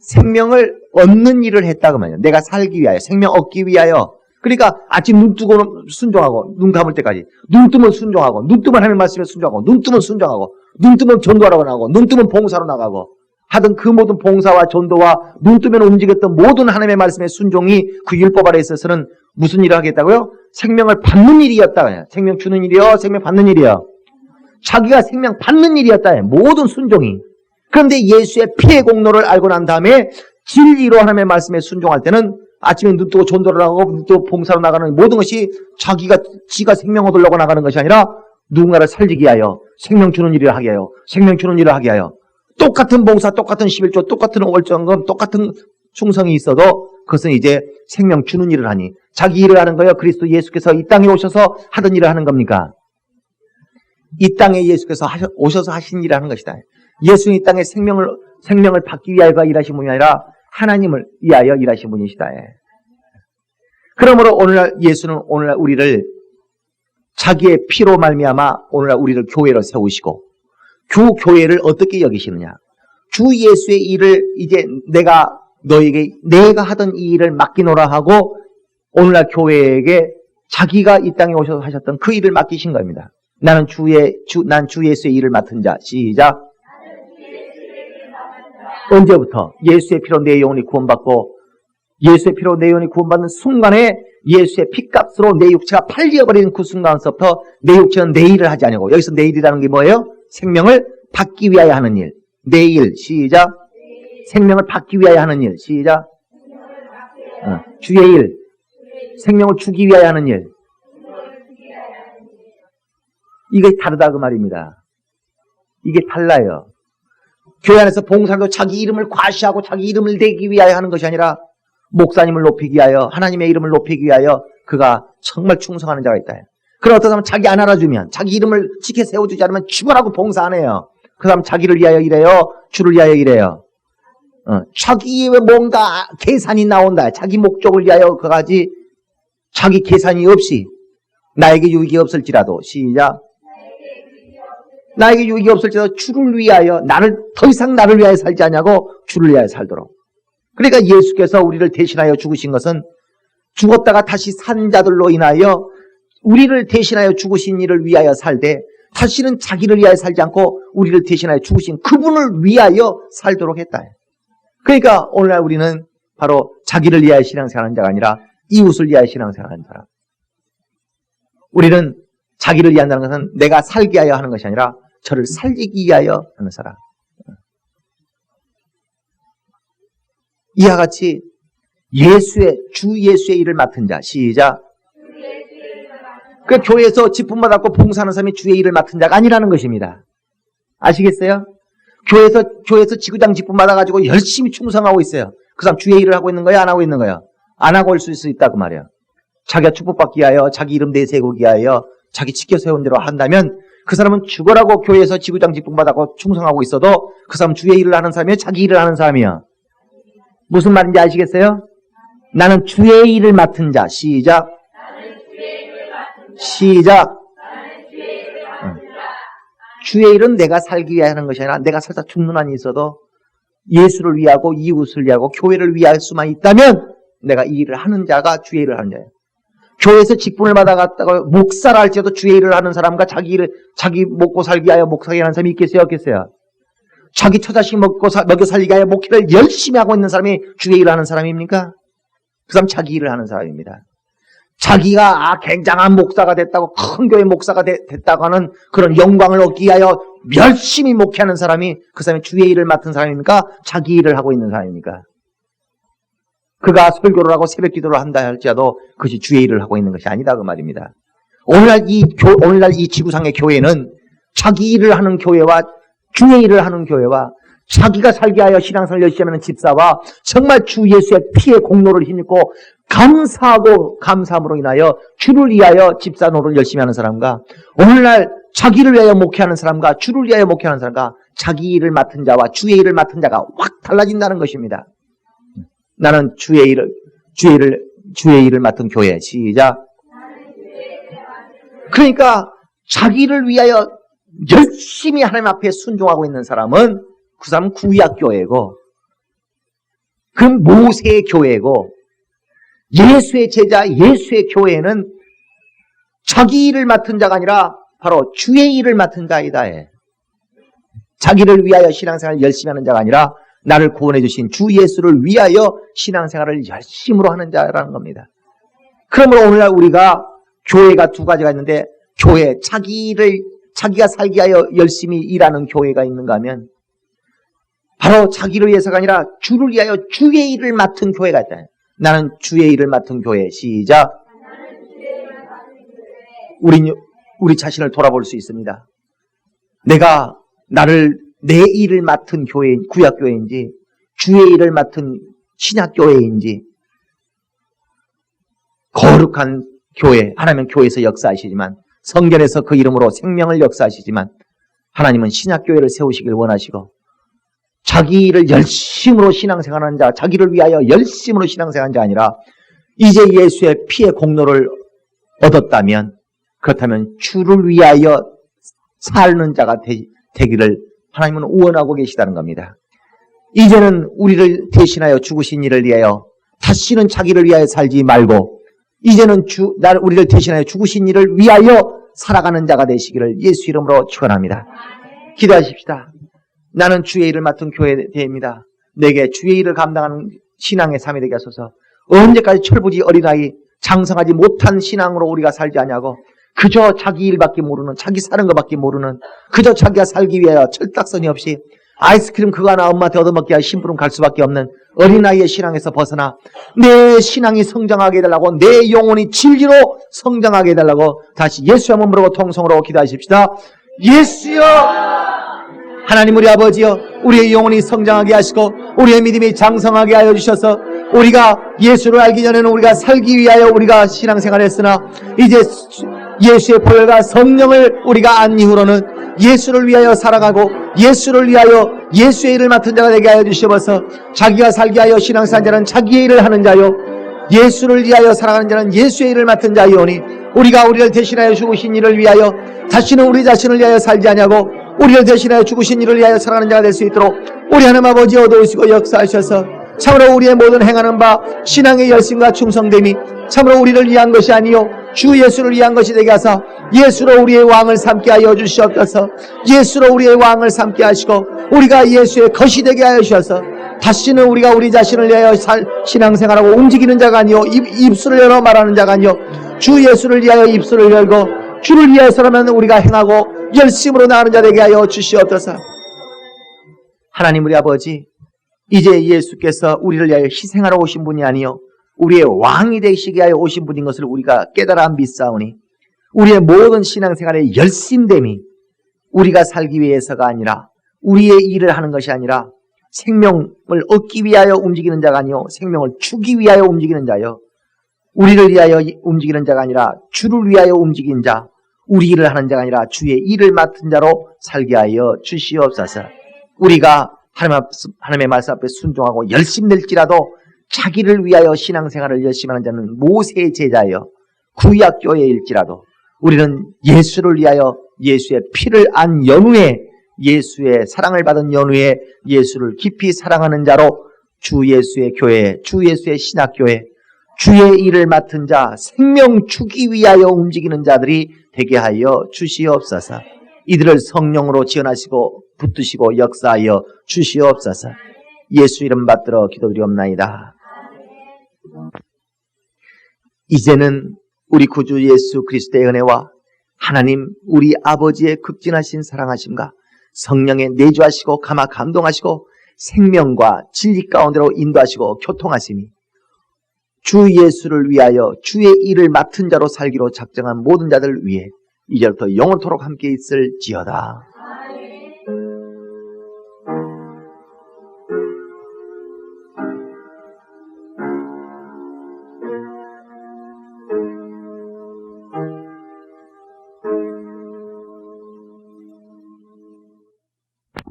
생명을 얻는 일을 했다고 말이에요. 내가 살기 위하여, 생명 얻기 위하여. 그러니까 아침 눈 뜨고 순종하고, 눈 감을 때까지. 눈 뜨면 순종하고, 눈 뜨면 하나님의 말씀에 순종하고, 눈 뜨면 순종하고, 눈 뜨면 전도하러 나가고, 눈 뜨면 봉사로 나가고, 하던 그 모든 봉사와 전도와 눈 뜨면 움직였던 모든 하나님의 말씀의 순종이 그 율법 아래 있어서는 무슨 일을 하겠다고요? 생명을 받는 일이었다. 생명 주는 일이요? 생명 받는 일이요? 자기가 생명 받는 일이었다. 모든 순종이. 그런데 예수의 피의 공로를 알고 난 다음에 진리로 하나님의 말씀에 순종할 때는 아침에 눈 뜨고 전도를 나가고 눈 뜨고 봉사로 나가는 모든 것이 지가 생명 얻으려고 나가는 것이 아니라 누군가를 살리기 위하여 생명 주는 일을 하게 하여 생명 주는 일을 하게 하여 똑같은 봉사, 똑같은 11조, 똑같은 월정금, 똑같은 충성이 있어도 그것은 이제 생명 주는 일을 하니 자기 일을 하는 거예요. 그리스도 예수께서 이 땅에 오셔서 하던 일을 하는 겁니까? 이 땅에 예수께서 오셔서 하신 일을 하는 것이다. 예수는 이 땅에 생명을 받기 위하여 일하신 분이 아니라 하나님을 위하여 일하신 분이시다. 그러므로 오늘날 예수는 오늘날 우리를 자기의 피로 말미암아 오늘날 우리를 교회로 세우시고 그 교회를 어떻게 여기시느냐. 주 예수의 일을 이제 내가 하던 이 일을 맡기노라 하고 오늘날 교회에게 자기가 이 땅에 오셔서 하셨던 그 일을 맡기신 겁니다. 난 주 예수의 일을 맡은 자. 시작. 언제부터? 예수의 피로 내 영혼이 구원받고 예수의 피로 내 영혼이 구원받는 순간에 예수의 피값으로 내 육체가 팔려버리는 그 순간서부터 내 육체는 내 일을 하지 않고 여기서 내 일이라는 게 뭐예요? 생명을 받기 위하여 하는 일. 내 일. 시작. 생명을 받기 위하여 하는 일. 시작. 주의 일. 생명을 주기 위하여 하는 일. 이게 다르다 그 말입니다. 이게 달라요. 교회 안에서 봉사도 자기 이름을 과시하고 자기 이름을 내기 위하여 하는 것이 아니라 목사님을 높이기 위하여 하나님의 이름을 높이기 위하여 그가 정말 충성하는 자가 있다. 그런 어떤 사람은 자기 안 알아주면 자기 이름을 지켜 세워주지 않으면 죽어라고 봉사 안 해요. 그 사람 자기를 위하여 일해요? 주를 위하여 일해요? 자기의 뭔가 계산이 나온다. 자기 목적을 위하여 그가지 자기 계산이 없이 나에게 유익이 없을지라도 시작. 나에게 유익이 없을지라도 주를 위하여 더 이상 나를 위하여 살지 않냐고 주를 위하여 살도록. 그러니까 예수께서 우리를 대신하여 죽으신 것은 죽었다가 다시 산 자들로 인하여 우리를 대신하여 죽으신 이를 위하여 살되 다시는 자기를 위하여 살지 않고 우리를 대신하여 죽으신 그분을 위하여 살도록 했다. 그러니까 오늘날 우리는 바로 자기를 위하여 신앙생활하는 자가 아니라 이웃을 위하여 신앙생활하는 사람. 우리는 자기를 위한다는 것은 내가 살기 위하여 하는 것이 아니라 저를 살리기 위하여 하는 사람. 이와 같이 주 예수의 일을 맡은 자. 시작. 그 교회에서 직분 받았고 봉사하는 사람이 주의 일을 맡은 자가 아니라는 것입니다. 아시겠어요? 교회에서 지구장 직분 받아가지고 열심히 충성하고 있어요. 그 사람 주의 일을 하고 있는 거야? 안 하고 있는 거야? 안 하고 올 수 있다고 말이에요. 자기가 축복받기 위하여 자기 이름 내세우기 위하여 자기 지켜 세운 대로 한다면 그 사람은 죽어라고 교회에서 지구장 직분 받아고 충성하고 있어도 그 사람은 주의 일을 하는 사람이에요? 자기 일을 하는 사람이에요? 무슨 말인지 아시겠어요? 나는 주의 일을 맡은 자. 시작. 시작. 주의 일은 내가 살기 위해 하는 것이 아니라 내가 살다 죽는 한이 있어도 예수를 위하고 이웃을 위하고 교회를 위할 수만 있다면 내가 이 일을 하는 자가 주의 일을 하는 자예요. 교회에서 직분을 받아갔다가 목사를 할지라도 주의 일을 하는 사람과 자기 먹고 살기 위하여 목사를 하는 사람이 있겠어요? 없겠어요? 자기 처자식 먹여 살리기 위하여 목회를 열심히 하고 있는 사람이 주의 일을 하는 사람입니까? 그 사람 자기 일을 하는 사람입니다. 자기가 굉장한 목사가 됐다고 큰 교회 목사가 됐다고 하는 그런 영광을 얻기 위하여 열심히 목회하는 사람이 그 사람이 주의 일을 맡은 사람입니까? 자기 일을 하고 있는 사람입니까? 그가 설교를 하고 새벽 기도를 한다 할지라도 그것이 주의 일을 하고 있는 것이 아니다 그 말입니다. 오늘날 이 지구상의 교회는 자기 일을 하는 교회와 주의 일을 하는 교회와 자기가 살기 위하여 신앙생활을 열심히 하는 집사와 정말 주 예수의 피의 공로를 힘입고 감사함으로 인하여 주를 위하여 집사 노릇을 열심히 하는 사람과 오늘날 자기를 위하여 목회하는 사람과 주를 위하여 목회하는 사람과 자기 일을 맡은 자와 주의 일을 맡은 자가 확 달라진다는 것입니다. 나는 주의 일을 맡은 교회. 시작. 그러니까 자기를 위하여 열심히 하나님 앞에 순종하고 있는 사람은 그 사람은 구약교회고, 그 모세의 교회고, 예수의 제자, 예수의 교회는 자기 일을 맡은 자가 아니라 바로 주의 일을 맡은 자이다. 자기를 위하여 신앙생활을 열심히 하는 자가 아니라 나를 구원해 주신 주 예수를 위하여 신앙생활을 열심으로 하는 자라는 겁니다. 그러므로 오늘날 우리가 교회가 두 가지가 있는데, 교회, 자기가 살기 위하여 열심히 일하는 교회가 있는가 하면 바로 자기를 위해서가 아니라 주를 위하여 주의 일을 맡은 교회가 있다. 나는 주의 일을 맡은 교회. 시작. 우리 자신을 돌아볼 수 있습니다. 내가 내 일을 맡은 교회, 구약교회인지 주의 일을 맡은 신약교회인지, 거룩한 교회, 하나님은 교회에서 역사하시지만, 성전에서 그 이름으로 생명을 역사하시지만, 하나님은 신약교회를 세우시길 원하시고, 자기 일을 열심으로 신앙생활하는 자, 자기를 위하여 열심으로 신앙생활하는 자 아니라 이제 예수의 피의 공로를 얻었다면, 그렇다면 주를 위하여 사는 자가 되기를 하나님은 원하고 계시다는 겁니다. 이제는 우리를 대신하여 죽으신 이를 위하여 다시는 자기를 위하여 살지 말고, 이제는 우리를 대신하여 죽으신 이를 위하여 살아가는 자가 되시기를 예수 이름으로 축원합니다. 기도하십시다. 나는 주의 일을 맡은 교회입니다. 내게 주의 일을 감당하는 신앙의 삶이 되게 하소서. 언제까지 철부지 어린아이, 장성하지 못한 신앙으로 우리가 살지 않냐고, 그저 자기 일밖에 모르는, 자기 사는 것밖에 모르는, 그저 자기가 살기 위하여 철딱서니 없이 아이스크림 그거 하나 엄마한테 얻어먹기 위해 심부름 갈 수밖에 없는 어린아이의 신앙에서 벗어나 내 신앙이 성장하게 해달라고, 내 영혼이 진리로 성장하게 해달라고 다시 예수의 한번 부르고 통성으로 기도하십시다. 예수여, 하나님 우리 아버지여, 우리의 영혼이 성장하게 하시고 우리의 믿음이 장성하게 하여 주셔서, 우리가 예수를 알기 전에는 우리가 살기 위하여 우리가 신앙생활을 했으나 이제 예수의 보혈과 성령을 우리가 안 이후로는 예수를 위하여 살아가고 예수를 위하여 예수의 일을 맡은 자가 되게 하여 주시옵소서. 자기가 살기 위하여 신앙생활 자는 자기의 일을 하는 자요, 예수를 위하여 살아가는 자는 예수의 일을 맡은 자이오니, 우리가 우리를 대신하여 죽으신 이를 위하여 다시는 우리 자신을 위하여 살지 아니하고 우리를 대신하여 죽으신 이를 위하여 살아가는 자가 될 수 있도록 우리 하나님 아버지 얻어오시고 역사하셔서, 참으로 우리의 모든 행하는 바 신앙의 열심과 충성됨이 참으로 우리를 위한 것이 아니요 주 예수를 위한 것이 되게 하사 예수로 우리의 왕을 삼게 하여 주시옵소서. 예수로 우리의 왕을 삼게 하시고 우리가 예수의 것이 되게 하여 주셔서, 다시는 우리가 우리 자신을 위하여 신앙생활하고 움직이는 자가 아니요 입술을 열어 말하는 자가 아니요 주 예수를 위하여 입술을 열고 주를 위하여서라면 우리가 행하고 열심으로 나가는 자 되게 하여 주시옵소서. 하나님 우리 아버지, 이제 예수께서 우리를 위하여 희생하러 오신 분이 아니요 우리의 왕이 되시게 하여 오신 분인 것을 우리가 깨달아 믿사오니, 우리의 모든 신앙생활의 열심됨이 우리가 살기 위해서가 아니라, 우리의 일을 하는 것이 아니라 생명을 얻기 위하여 움직이는 자가 아니요 생명을 주기 위하여 움직이는 자요, 우리를 위하여 움직이는 자가 아니라 주를 위하여 움직인 자, 우리 일을 하는 자가 아니라 주의 일을 맡은 자로 살게 하여 주시옵소서. 우리가 하나님의 말씀 앞에 순종하고 열심낼지라도 자기를 위하여 신앙생활을 열심히 하는 자는 모세의 제자여 구약교회일지라도 우리는 예수를 위하여 예수의 피를 안 연후에, 예수의 사랑을 받은 연후에 예수를 깊이 사랑하는 자로 주 예수의 교회, 주 예수의 신학교회, 주의 일을 맡은 자, 생명 주기 위하여 움직이는 자들이 되게 하여 주시옵소서. 이들을 성령으로 지원하시고 붙드시고 역사하여 주시옵소서. 예수 이름 받들어 기도드리옵나이다. 이제는 우리 구주 예수 그리스도의 은혜와 하나님 우리 아버지의 극진하신 사랑하심과 성령의 내주하시고 감화 감동하시고 생명과 진리 가운데로 인도하시고 교통하심이 주 예수를 위하여 주의 일을 맡은 자로 살기로 작정한 모든 자들 위해 이제부터 영원토록 함께 있을지어다.